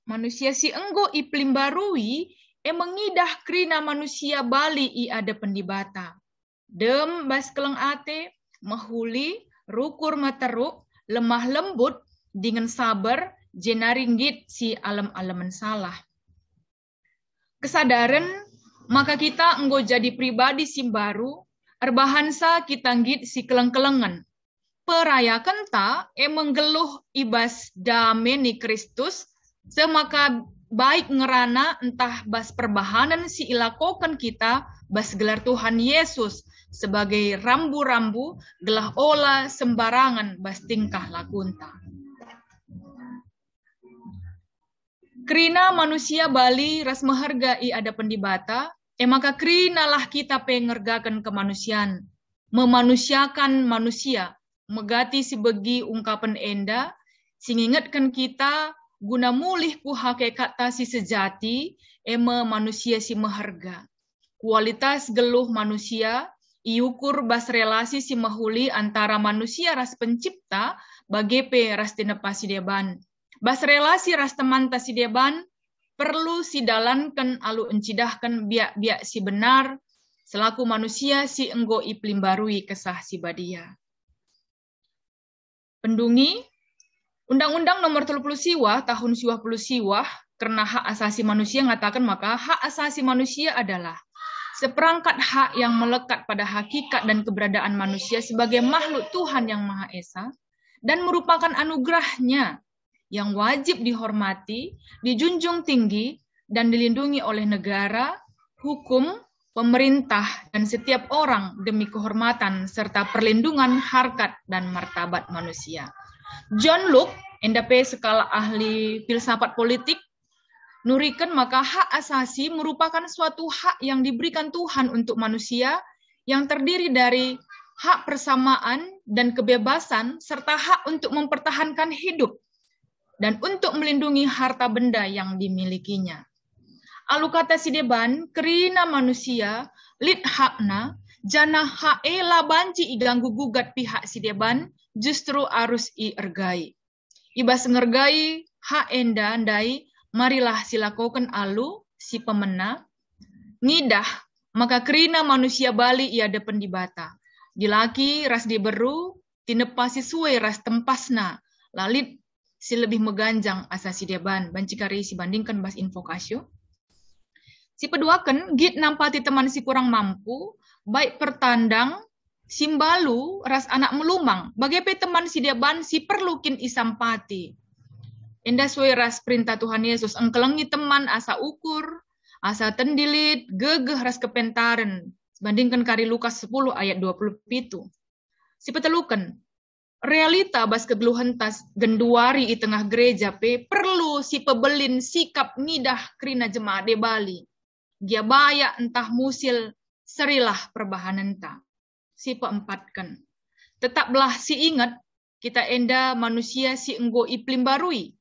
iplim barui mengidah krina manusia bali i ada pendibata. Dem bas keleng ate, mahuli, rukur materuk, lemah lembut, dengan sabar, jenaringgit si alam-alaman salah. Kesadaran, maka kita enggo jadi pribadi simbaru, erbahansa kita nggit si keleng-kelengan. Perayakan ta, menggeluh ibas dame ni Kristus, semaka baik ngerana entah bas perbahanan si ilakokan kita, bas gelar Tuhan Yesus, sebagai rambu-rambu, gelah ola sembarangan bas tingkah lakunta. Krina manusia Bali ras menghargai ada pendibata, maka krinalah kita pengergakan kemanusiaan, memanusiakan manusia, megati sibegi ungkapan enda, singingatkan kita guna mulih ku hakikat si sejati, manusia si meharga. Kualitas geluh manusia, iukur bas relasi si mahuli antara manusia ras pencipta, bagepe ras tinepasi deban. Bas relasi ras teman si deban, perlu si dalankan alu encidahkan biak-biak si benar, selaku manusia si enggo iplim barui kesah si badia. Pendungi, Undang-Undang nomor 30 siwah tahun 20 siwah, karena hak asasi manusia mengatakan maka hak asasi manusia adalah seperangkat hak yang melekat pada hakikat dan keberadaan manusia sebagai makhluk Tuhan yang Maha Esa, dan merupakan anugerahnya yang wajib dihormati, dijunjung tinggi, dan dilindungi oleh negara, hukum, pemerintah, dan setiap orang demi kehormatan serta perlindungan harkat dan martabat manusia. John Locke, NDP skala ahli filsafat politik, nurikan maka hak asasi merupakan suatu hak yang diberikan Tuhan untuk manusia yang terdiri dari hak persamaan dan kebebasan serta hak untuk mempertahankan hidup dan untuk melindungi harta benda yang dimilikinya. Alu kata si deban, kerina manusia, lid hakna, jana hae labanci iganggu gugat pihak si deban, justru harus iergai. Ibas ngergai hak enda andai, marilah silakokan alu, si pemena, ngidah, maka kerina manusia Bali iada pendibata. Dilaki ras diberu, tinepasi suwe ras tempasna, lalit si lebih meganjang asasi deban, bancikari si bandingkan bas invokasio. Si peduakan, git nampati teman si kurang mampu, baik pertandang, simbalu, ras anak melumang, bagaimana teman si deban si perlukin isampati. Enda suwe ras perintah Tuhan Yesus, engkelengi teman asa ukur, asa tendilit, gegeh ras kepentaren, bandingkan kari Lukas 10 ayat 27. Si petelukan, realita bas kegeluhan tas genduari di tengah gereja perlu si pebelin sikap ngidah krina jemaat de Bali. Dia bayak entah musil serilah perbahanan ta. Si peempatkan. Tetaplah si ingat kita enda manusia si enggo iplim barui.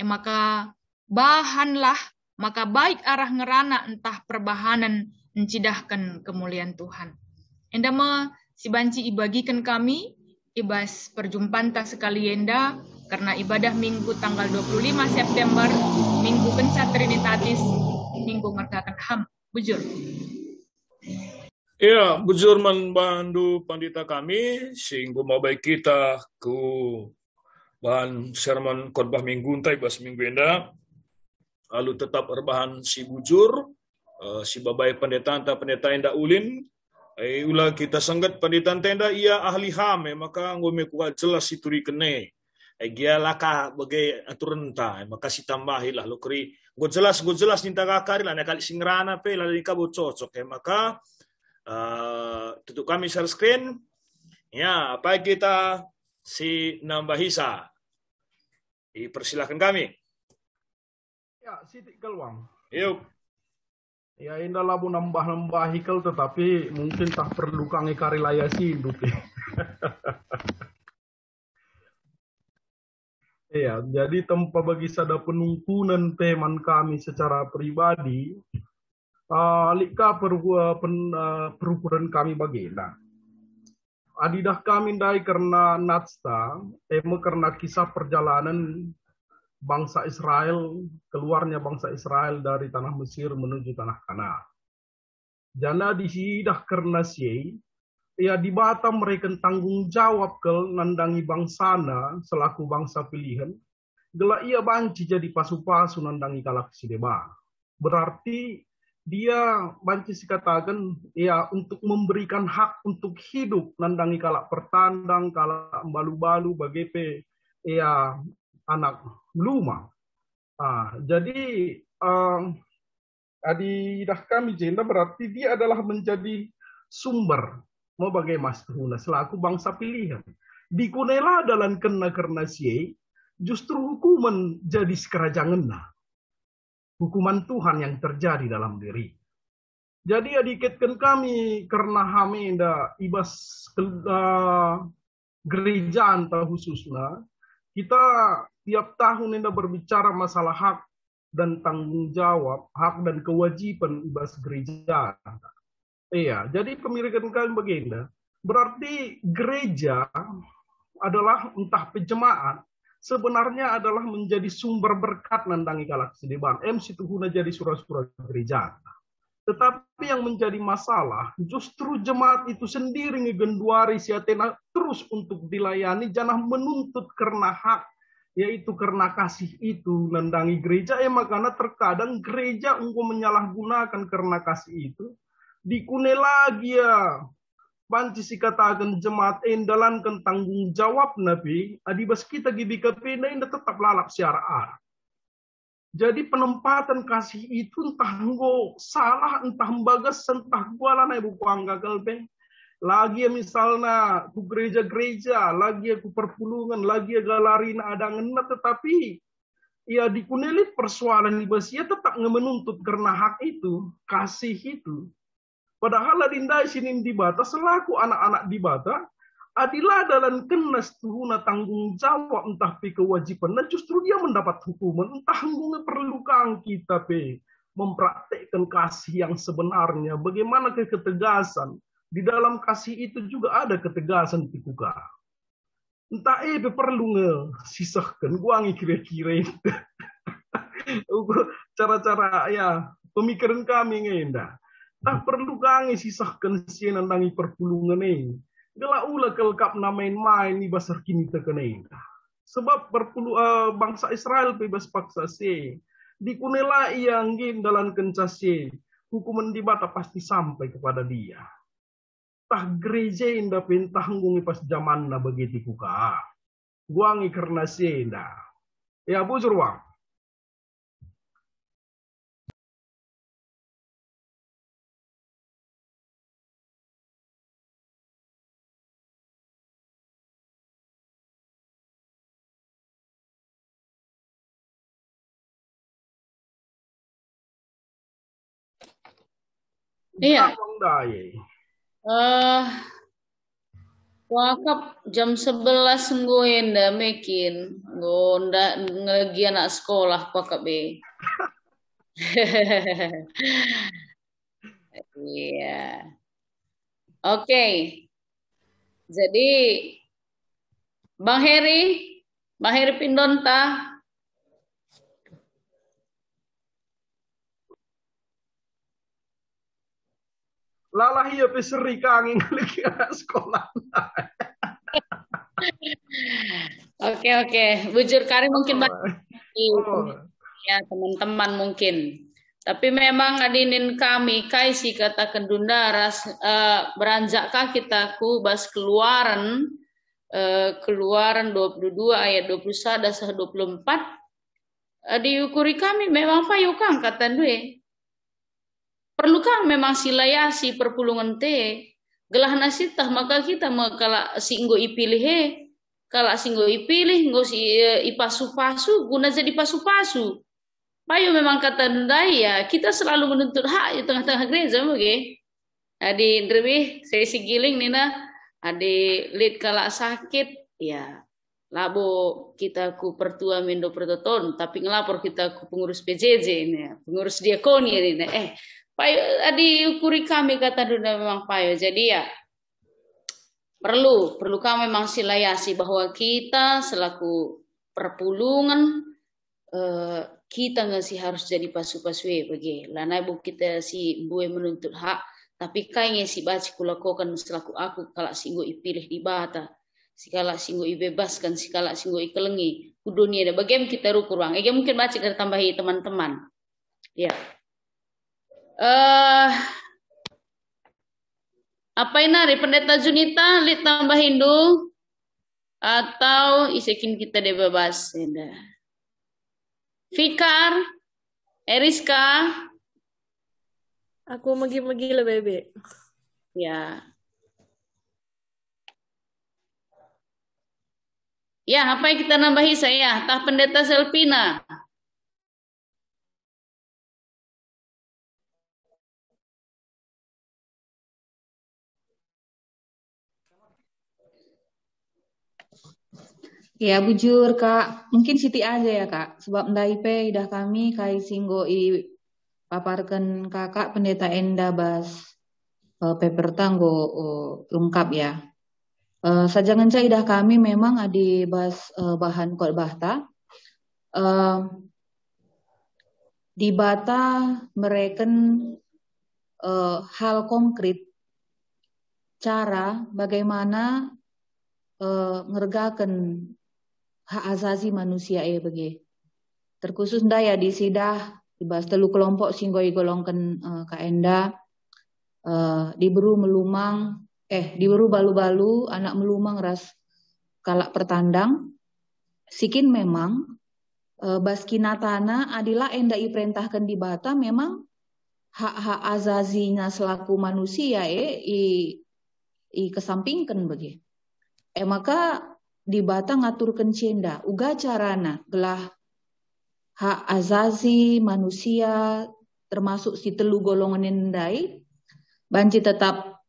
Maka bahanlah maka baik arah ngerana entah perbahanan mencidahkan kemuliaan Tuhan. Enda si banci ibagikan kami ibas perjumpaan tak sekali enda karena ibadah minggu tanggal 25 September, minggu kenca Trinitatis, minggu mergakan HAM. Bujur. Ya, bujur membantu pandita kami sehingga mau baik kita ke bahan sermon khotbah minggu entai bas minggu enda lalu tetap erbahan si bujur si babai pendeta enda ulin ulah kita sanggat pendeta tenda ia ahli HAM maka ngome kuat jelas situri kene gia laka bagai aturan ta maka si tambahilah lo kri go jelas ninta kakari lah kali singrana pe lalu ka bo cocok maka tutup kami share screen ya apa kita si Nambahisa dipersilakan kami ya Siti Keluang yuk ya indah labu nambah hikal tetapi mungkin tak perlu kange kari layasi hidup ya jadi tempat bagi sada penungkunan teman kami secara pribadi lika perukuran kami bagilah adidah kami dai karena natsta karena kisah perjalanan bangsa Israel, keluarnya bangsa Israel dari tanah Mesir menuju tanah Kanaan. Jana disidah karena ya di Batam mereka tanggung jawab ke nandangi bangsana selaku bangsa pilihan. Gela ia banci jadi pasu-pasu nandangi kalak sideba. Berarti dia banci sikatakan ya untuk memberikan hak untuk hidup nandangi kalak pertandang, kalak balu-balu bagepe ya anak luma. Jadi adidah kami jenda berarti dia adalah menjadi sumber mau bagai mas tuhuna selaku bangsa pilihan. Di kunela dalam kena karena justru hukuman jadi sekerajangan hukuman Tuhan yang terjadi dalam diri. Jadi adiketkan kami karena hamenda ibas gereja antara khususnya kita tiap tahun ini berbicara masalah hak dan tanggung jawab, hak dan kewajiban ibas gereja. Iya, jadi pemilikan kalian begini. Berarti gereja adalah entah pejemaat, sebenarnya adalah menjadi sumber berkat nandangi kalak sideban. Situ guna jadi surah-surah gereja. Tetapi yang menjadi masalah, justru jemaat itu sendiri ngegenduari si Athena terus untuk dilayani, jangan menuntut karena hak, yaitu karena kasih itu nandangi gereja. Makanya terkadang gereja engkau menyalahgunakan karena kasih itu, dikune lagi ya, banci si katakan jemaat endalankan tanggung jawab Nabi, adibas kita gibika pena indah tetap lalap siaraan. Jadi penempatan kasih itu entah engkau salah, entah bagas, entah gua lah ibu kuangga kelbeng. Lagi ya misalnya ku gereja-gereja, lagi ya ku perpulungan, lagi ya galarina ada ngena, tetapi ya dikunelit persoalan di basia tetap menuntut karena hak itu, kasih itu. Padahal adinda sini di Bata selaku anak-anak di Bata adilah dalam kenas tuhuna tanggung jawab entah pi kewajiban, nah justru dia mendapat hukuman entah ngune perlu kang kita pe mempraktekkan kasih yang sebenarnya. Bagaimana ketegasan di dalam kasih itu juga ada ketegasan pikuka. Entah perlu ngesisahkan gua kira-kira cara-cara ya pemikiran kami ngenda. Tak perlu kang sisahkan si nandangi perpulungan ini. Gela ula kelkap na main-main ni basar kini terkenai. Sebab bangsa Israel bebas paksa se. Dikunela yang gin dalam kencase. Hukuman di Bata pasti sampai kepada dia. Tah gereja indah pentanggungi pas zaman na begitu kuka. Guangi karena se indah. Ya bujur wang. Iya. Wakap jam 11 ngoin dah mekin. Ngonda ngelagi anak sekolah wakap Iya. Oke. Jadi Bang Heri Pindonta. Lalah iya peseri kangin lagi sekolah. Oke. Bujur Kari mungkin ya teman-teman mungkin. Tapi memang adinin kami kaisi katakan dundaras beranjakkah kita ku bas keluaran 22 ayat 21 dan 24 diukuri kami memang payukang kata duwe. Perlukah memang silayasi perpulungan te gelah nasitah maka kita kala singgo ipilih kala singgo ipilih nggo si ipasu-pasu guna jadi pasu-pasu. Payo memang kata dundai ya kita selalu menuntut hak di tengah-tengah gereja oke. Adi ndrewi saya sigiling nina adi lid kala sakit ya labo kita ku pertua mendo pertoton tapi ngelapor kita ku pengurus PJJ ini pengurus diakoni ini payo adi ukuri kami kata dunda memang payo jadi ya perlu kami memang silayasi bahwa kita selaku perpulungan kita nggak sih harus jadi pasu-pasue bagi lana bu kita si bue menuntut hak tapi kayaknya si baci kulakukan selaku aku kalau singgo ipilih di bata si kalau singgo ibebaskan si kalau singgo ikelengi dunia ada bagaimana kita rukur bang mungkin baca kita tambahi teman-teman ya apa ini Pendeta Junita lihat tambahin dulu atau isekin kita dibebas Fikar Eriska aku megi-megi lah bebe ya apa yang kita nambahi saya tah Pendeta Selvina Ya bujur Kak, mungkin Siti aja ya Kak, sebab ndaipe idah kami kai singgo i paparkan kakak pendeta enda bas paper tanggo lengkap ya. Sajangan saya idah kami memang adi bas bahan kot bahta. Di bata mereken hal konkret cara bagaimana ngergakan hak asasi manusia bagi terkhusus daya di sidah dibahas telu kelompok singgoi golongkan kaenda diburu melumang diburu balu-balu anak melumang ras kalak pertandang sikin memang baskinatana adila enda iperintahkan di bata memang hak-hak azazinya selaku manusia i kesampingkan bagi maka di bata ngaturkan cenda uga carana gelah hak azazi manusia termasuk si telu golongan endai banci tetap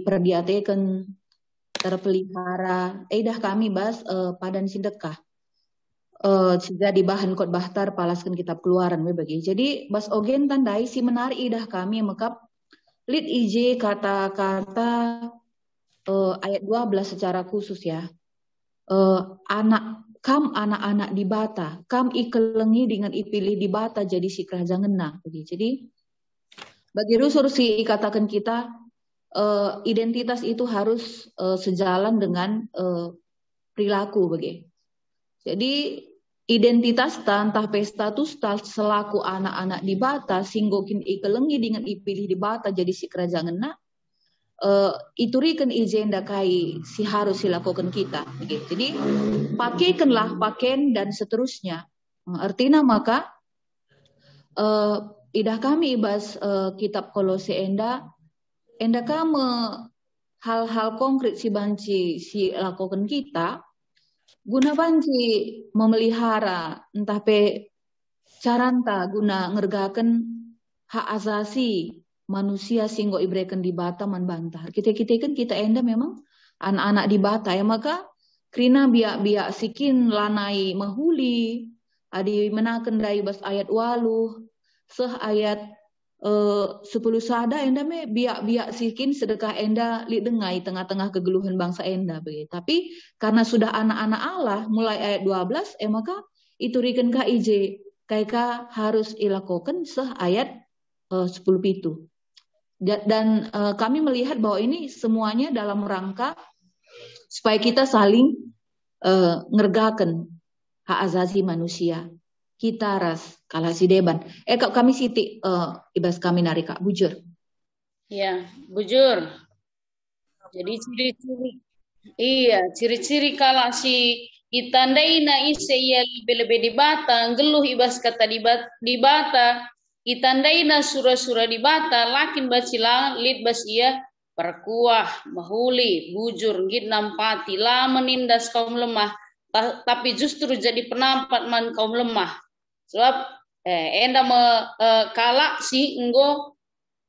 perdiatekan terpelihara dah kami bas padan sedekah sudah di bahan kot bahtar palaskan kitab keluaran bagi jadi bas ogen tandai si menarik idah kami mekap lid ij kata-kata ayat 12 secara khusus ya. Anak-anak di bata, kam ikelengi dengan ipilih di bata jadi si kerajaan ngena. Jadi bagi rusur si katakan kita identitas itu harus sejalan dengan perilaku bagi. Jadi identitas tantah pesta tu selaku anak-anak di bata singgokin ikelengi dengan ipilih di bata jadi si kerajaan ngena. Iturikan agenda kai si harus dilakukan kita jadi pakaikanlah pakaian dan seterusnya artinya maka idah kami ibas kitab Kolose enda kamu hal-hal konkret si banci si lakukan kita guna banci memelihara entah pe caranta guna ngergakan hak asasi manusia singgo ibrekan di bata man bantar. Kita kan kita enda memang anak-anak di bata ya maka krina biak sikin lanai mahuli adi menaken dari bas ayat waluh seh ayat 10 sada enda me biak-biak sikin sedekah enda li dengai tengah-tengah kegeluhan bangsa enda begitu. Tapi karena sudah anak-anak Allah mulai ayat 12 maka itu riken ka ije kaika harus ilakokan seh ayat 10 pitu. Dan kami melihat bahwa ini semuanya dalam rangka supaya kita saling ngergaken hak asasi manusia. Kita ras kalah si deban. Kak kami siti ibas kami nari Kak bujur. Ya, bujur. Jadi ciri-ciri kalau si itandai na ise ya lebih di bata, geluh ibas kata di bata, itandai na sura-sura di bata, lakin bacilang lid bas ia perkuah, mahuli, bujur, git nampati, lah menindas kaum lemah, tapi justru jadi penampat man kaum lemah. Sebab enda kalak si enggo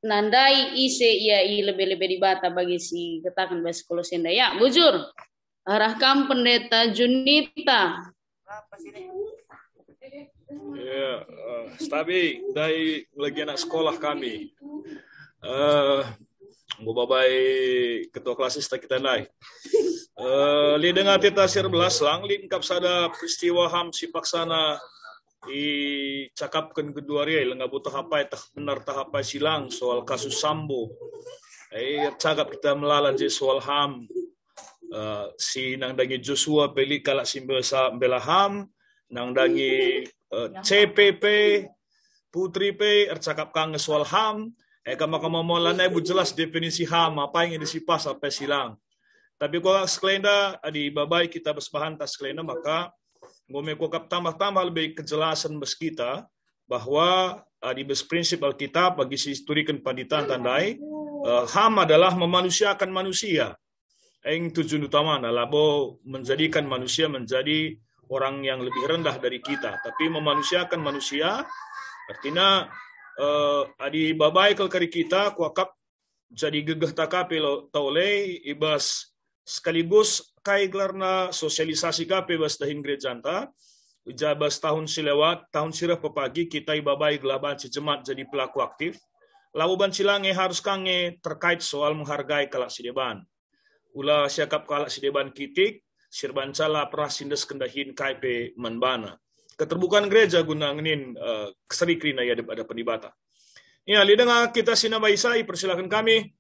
nandai ise ia lebih-lebih di bata bagi si katakan bahasa Kolosenda. Ya, bujur. Arahkan pendeta Junita. Ya, tapi dari lagi anak sekolah kami. Babai ketua klasis kita naik. Li dengan tita sirbelas lang lingkap sada peristiwa ham si paksana i cakapkan kedua ria lenga butuh apa tah benar tah apa silang soal kasus Sambo. Cakap kita melalan je soal ham si nang dangi Joshua beli kalak simbesa bela ham nang dangi CPP Putri P cakap kang soal ham kama molan bu jelas definisi ham apa yang disipas sampai silang. Tapi kalau sekelenda di babai kita bersebahan tas sekelenda maka ngome kokap tambah-tambah lebih kejelasan bes kita bahwa di bes prinsip Alkitab bagi si turikan paditan tandai ham adalah memanusiakan manusia. Yang tujuan utama adalah menjadikan manusia menjadi orang yang lebih rendah dari kita, tapi memanusiakan manusia artinya di babai kelkari kita kuakap jadi gegeh takape taule ibas sekaligus kai gelarna sosialisasi kape bas dahin gerejanta ujabas tahun silewat tahun sirah pepagi kita ibabai gelaban si jemaat jadi pelaku aktif lawan silange harus kange terkait soal menghargai kalak sideban ula siakap kalak sideban kitik sirban cala prasindes kendahin kaipe manbana keterbukaan gereja guna nginin keserikrina ya ada penibata ya lidang kita sinama Isai persilakan kami.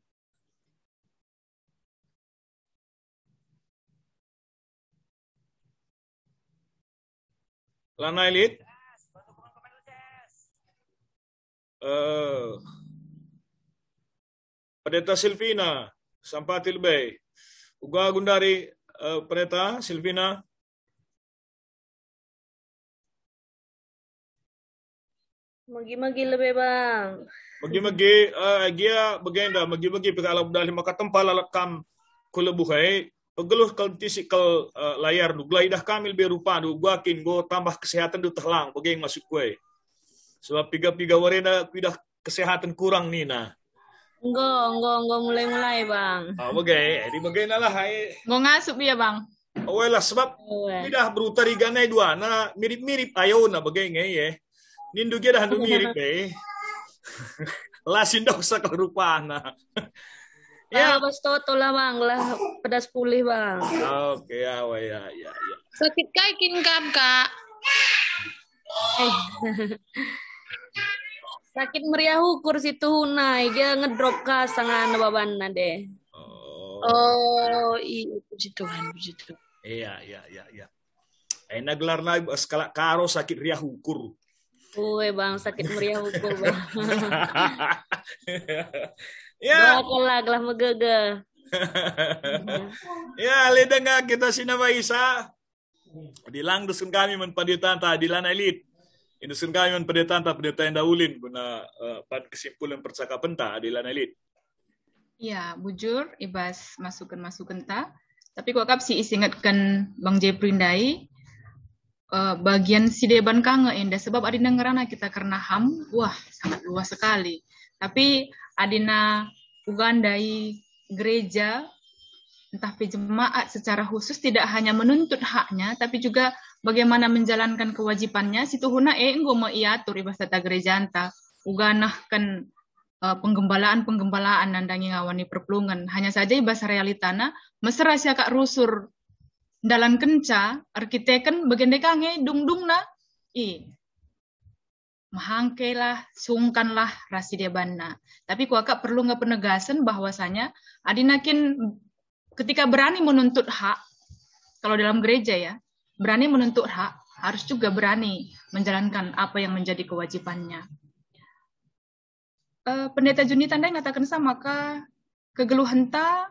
Lana Elit. Pendeta Silvina Sampatil Bay. Uga gundari Pendeta Silvina. Magi-magi lebih bang. Magi-magi gia bagenda magi-magi pagalaw dali makatempa lalakam kulabuhay. Pegeluh kalau tisikal layar duglay dah kamil berupa du guakin go tambah kesehatan du tehlang bagaimana masuk kue sebab piga warena pidah kesehatan kurang nina enggak mulai bang di bagaimana lah Ngo ngasup ya bang lah sebab pidah berutari ganai dua na mirip-mirip ayo na bagaimana ya nindu dia dah mirip lasin dah usah kerupana. Ya, bas toto lah bang, lah pedas pulih bang. Oke, ya. Sakit kaikin kak. Sakit meriah ukur situ hunai, dia ngedrop ka sangan babanna deh. Oh, iya puji Tuhan. Iya. Enak gelar naik skala karo sakit riah ukur. Bang, sakit meriah ukur bang. Ya. Gelah megege. Ya, lidang kita sinama Isa. Dilang dusun kami men padetanta dilan elit. Indusun kami men padetanta pendeta yang daulin guna pad kesimpulan percakapan ta dilan elit. Ya, bujur ibas masukan ta. Tapi kok kap si isingatkan Bang Jeprindai bagian si deban kange indah sebab adina ngerana kita karena ham wah sangat luas sekali. Tapi adina ugandai gereja entah jemaat secara khusus tidak hanya menuntut haknya tapi juga bagaimana menjalankan kewajibannya situhuna enggo mau iatur ibas tata gereja anta uganah kan penggembalaan nandangi ngawani perpelungan. Hanya saja ibas realitana mesra siakak rusur dalan kenca arkiteken bagendekange dung-dungna mahangkelah sungkanlah rasidia banna. Tapi kuakak perlu nggak penegasan bahwasanya adinakin ketika berani menuntut hak, kalau dalam gereja ya, berani menuntut hak harus juga berani menjalankan apa yang menjadi kewajibannya. Pendeta Juni Tandai mengatakan maka kegeluhan ta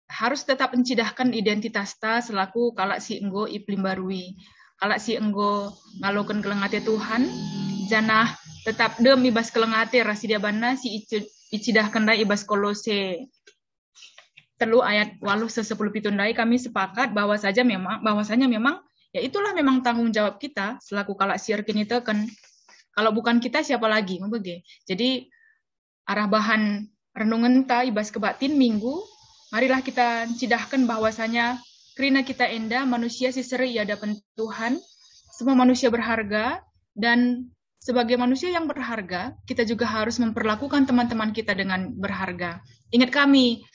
harus tetap mencidahkan identitas ta selaku kalak si enggo iplim barui. Kalak si enggo ngalokan kelengate Tuhan, janah tetap dem ibas kelengate rasidia bana si icidahkan dai ibas Kolose 3 ayat 8-10 pitundai kami sepakat bahwasanya memang ya itulah memang tanggung jawab kita selaku kalak siar kini teken. Kalau bukan kita siapa lagi? Jadi arah bahan renungan ta ibas kebatin minggu, marilah kita cidahkan bahwasanya kerana kita enda manusia si seri hadapan Tuhan, semua manusia berharga dan sebagai manusia yang berharga, kita juga harus memperlakukan teman-teman kita dengan berharga. Ingat kami,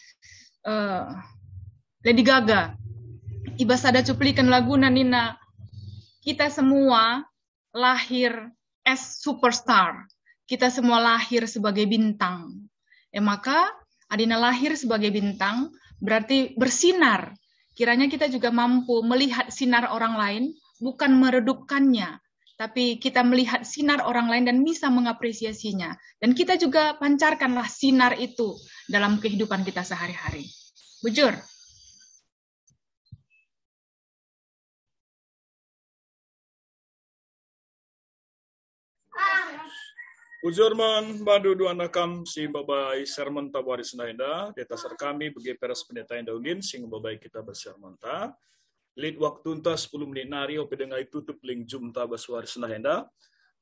Lady Gaga, ibas ada cuplikan lagu Nina, kita semua lahir as superstar. Kita semua lahir sebagai bintang. Maka adina lahir sebagai bintang berarti bersinar. Kiranya kita juga mampu melihat sinar orang lain, bukan meredupkannya, tapi kita melihat sinar orang lain dan bisa mengapresiasinya. Dan kita juga pancarkanlah sinar itu dalam kehidupan kita sehari-hari. Bujur. Ujur man bandu dua nakam si babai sermon tawaris naida detasar kami bagi peras pendeta Daulin sing babai kita bersermonta lead waktu unta 10 menit nari ope dengai tutup link jumta baswaris naida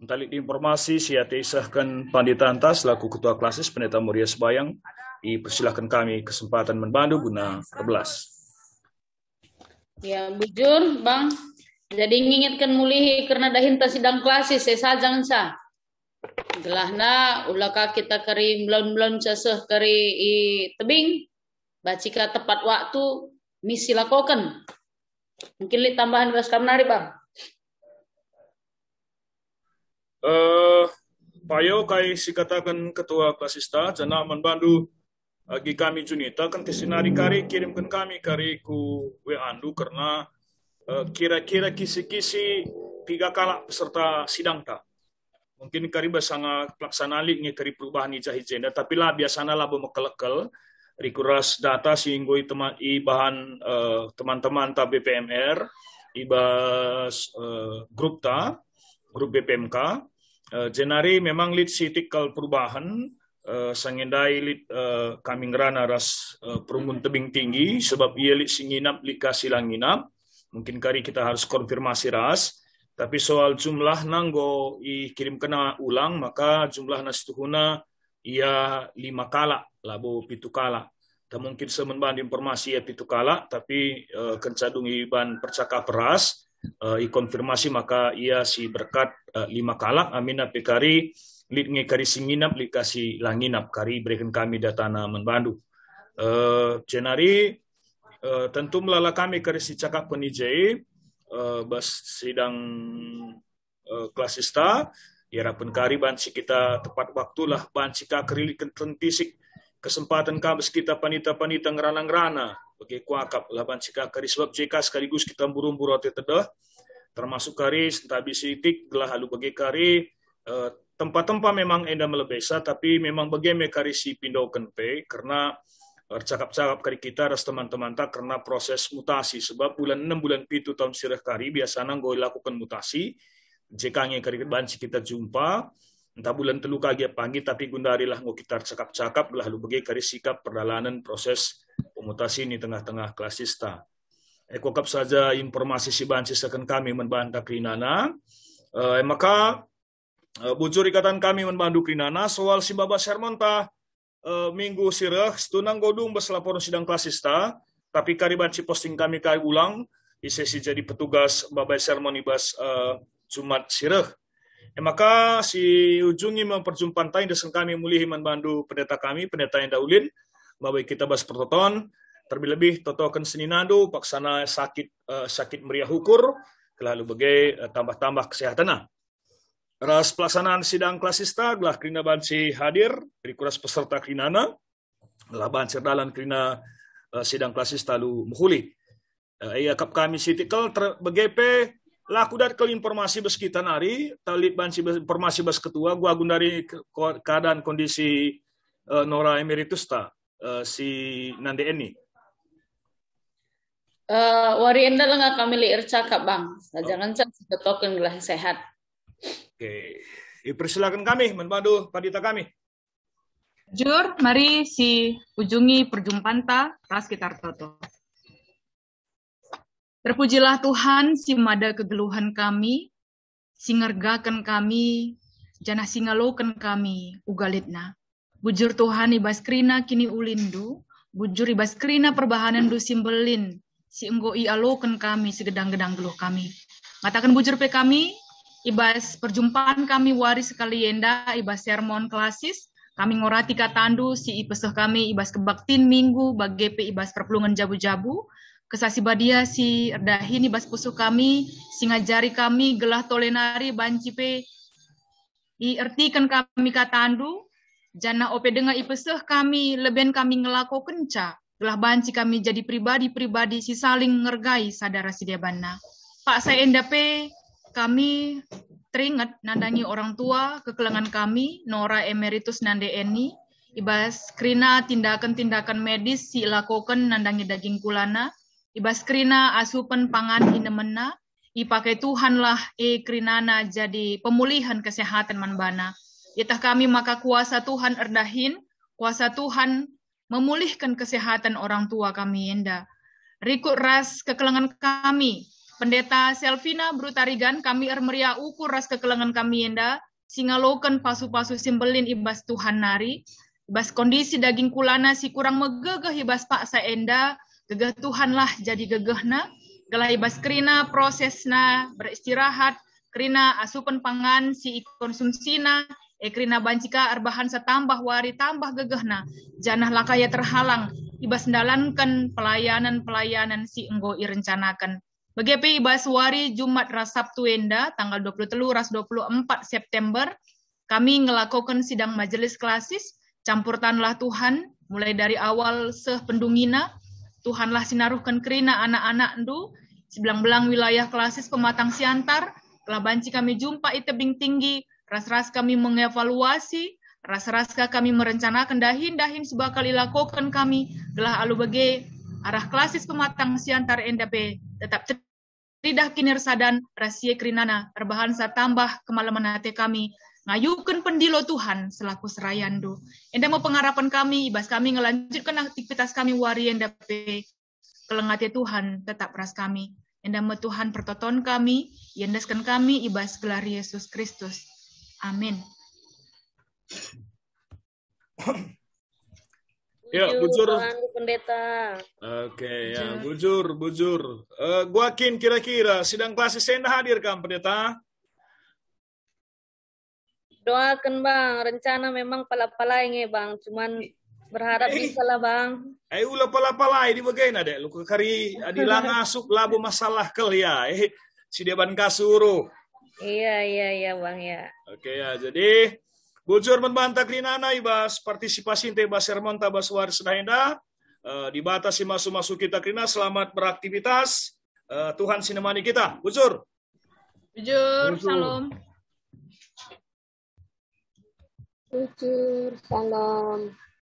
mentalik informasi siate isahkan pandita antas selaku ketua klasis pendeta Muria Sebayang dipersilahkan kami kesempatan membantu guna 14. Ya bujur bang, jadi ngingetkan mulihi karena dahinta sidang klasis saya jangan sah. Gelahna ulaka kita kari belon ceseh kari i tebing bacika tepat waktu misi lakokan. Mungkin li tambahan bas kamnari bang. Payo kai si katakan ketua klasista jana membantu agi kami Junita kan kesinari kari kirimkan kami kari ku andu karena kira-kira kisi-kisi 3 kala peserta sidang ta. Mungkin kari basanga pelaksanali nge kari perubahan ijah agenda tapi lah biasanya lah bemekel-kel rikuras data sehingga bahan teman-teman ta BPMR ibas grup BPMK jenari memang lead sitikal perubahan sangendai lead kami ngerana ras perumun tebing tinggi sebab ia lead singinap lead kasih langinap mungkin kari kita harus konfirmasi ras. Tapi soal jumlah nanggo kirim kena ulang, maka jumlah nastuhuna ia 5 kala, labo 7 kala. Tak mungkin semenban informasi ya 7 kala, tapi kencadung iban percakap ras, konfirmasi maka ia si berkat 5 kala. Amin apikari, lid ngekari singinap, lid kasih langinap, kari berikan kami datana menbandu. Jenari, tentu melala kami kari si cakap penijai, bas sidang klasista ya pun kari banci kita tepat waktulah banci ka kerilikan tentisik kesempatan kabes kita panita-panita ngerana-ngerana bagi kuakap lah banci ka kari sebab jika sekaligus kita buru-buru ate tedah termasuk kari sentabi sitik gelah halu bagi kari tempat-tempat memang enda melebesa tapi memang bagaimana kari si pindaukan pe karena cakap-cakap kari kita ras teman-teman tak karena proses mutasi sebab bulan 6 bulan 7 tahun sirah kari biasanya ngoi lakukan mutasi jika kari banci kita jumpa entah bulan telu kagi pagi tapi gundari lah ngoi kita cakap-cakap lalu bagi kari sikap perdalanan proses pemutasi ini tengah-tengah klasista ekokap saja informasi si banci sekan kami membantah krinana maka bujur ikatan kami membantu krinana soal si baba sermon ta minggu sirah setunang godung bas laporan sidang klasista tapi kari banci posting kami kari ulang di sesi jadi petugas babai sermon ibas Jumat sirah Maka si ujungi memperjumpaan tain deseng kami mulihi manbandu pendeta kami, pendeta yang daulin, bahwa kita bas pertoton, terlebih totokan seninando, paksana sakit meriah hukur, lalu bagai tambah-tambah kesehatan. Ras pelaksanaan sidang klasista, gelah kerina banci hadir, dari kuras peserta kerinana, gelah banci dalan kerina sidang klasista lu muhuli. Ia kap kami sitikal begepe laku dari ke informasi bes kita nari, talit banci informasi bes ketua, gua agun dari keadaan kondisi Nora Emeritus ta si Nande Eni. Wari enda lah kami liir cakap bang, jangan cakap token gelah sehat. Oke, dipersilakan kami membantu padita kami. Jur, mari si ujungi perjumpaan ta, ras kita toto. Terpujilah Tuhan, si mada kegeluhan kami, si ngergakan kami, janah si ngalokan kami, ugalitna. Bujur Tuhan ibas krina kini ulindu, bujur ibas krina perbahanan du simbelin, si enggo i alokan kami, si gedang-gedang geluh kami. Ngatakan bujur pe kami, ibas perjumpaan kami waris sekali yenda, ibas sermon klasis, kami ngorati katandu, si ipeseh kami ibas kebaktin minggu, bagepe ibas perpulungan jabu-jabu, kesasi badia si erdahin ibas pusuh kami, si ngajari kami gelah tolenari bancipe iertikan kami katandu, jana ope dengar ipeseh kami leben kami ngelako kenca, gelah banci kami jadi pribadi-pribadi si saling ngergai sadara si diabana. Pak saya endape kami teringat nandangi orang tua kekelengan kami Nora Emeritus Nande Eni ibas krina tindakan-tindakan medis si lakokan nandangi daging kulana. Ibas krina asupan pangan inemena, ipakai Tuhan lah krinana jadi pemulihan kesehatan manbana. Itah kami maka kuasa Tuhan erdahin, kuasa Tuhan memulihkan kesehatan orang tua kami enda. Rikut ras kekelengan kami, Pendeta Selvina Brutarigan kami ermeria ukur ras kekelengan kami enda, singalokan pasu-pasu simbelin ibas Tuhan nari, ibas kondisi daging kulana si kurang megegeh ibas pak saenda, gegeh Tuhan lah jadi gegehna, gelah ibas krina prosesna beristirahat, krina asupan pangan si konsumsina, krina bancika arbahan setambah wari tambah gegehna, janah lakaya terhalang, ibas ndalankan pelayanan-pelayanan si enggo irencanakan. Begepe ibas wari Jumat ras Sabtu enda, tanggal 23 ras 24 September, kami ngelakukan sidang majelis klasis, campur tanlah Tuhan, mulai dari awal seh pendungina, Tuhanlah sinaruhkan kerina anak-anak ndu, sebelang-belang wilayah klasis pematang siantar, telah banci kami jumpa i tebing tinggi, ras-ras kami mengevaluasi, ras-ras kami merencanakan dahin-dahin sebuah kali lakukan kami, telah alu bage arah klasis pematang siantar endape, tetap tidak kinirsadan rahasia kerinana, perbahan saat tambah kemalaman hati kami, ngayukan pendilo Tuhan selaku serayandu. Enda mau pengharapan kami, ibas kami ngelanjutkan aktivitas kami wari enda pe kelengate Tuhan tetap ras kami. Enda mau Tuhan pertoton kami, yendaskan kami ibas gelar Yesus Kristus. Amin. Ya, bujur. Pendeta. Oke, ya, bujur. Guakin kira-kira sidang klasis enda hadir kan pendeta? Doakan bang, rencana memang pala-palai bang, cuman berharap bisa lah bang. Ulah pala-palai di bagaimana dek, lu kari adilang asuk labu masalah kel ya, si dia ban kasuru. Iya bang ya. Oke ya, jadi bujur membantah klinana ibas partisipasi inte ibas sermon tabas waris daenda, dibatasi masuk kita klina, selamat beraktivitas, Tuhan sinemani kita, bujur. Bujur, salam. Bujur, salam.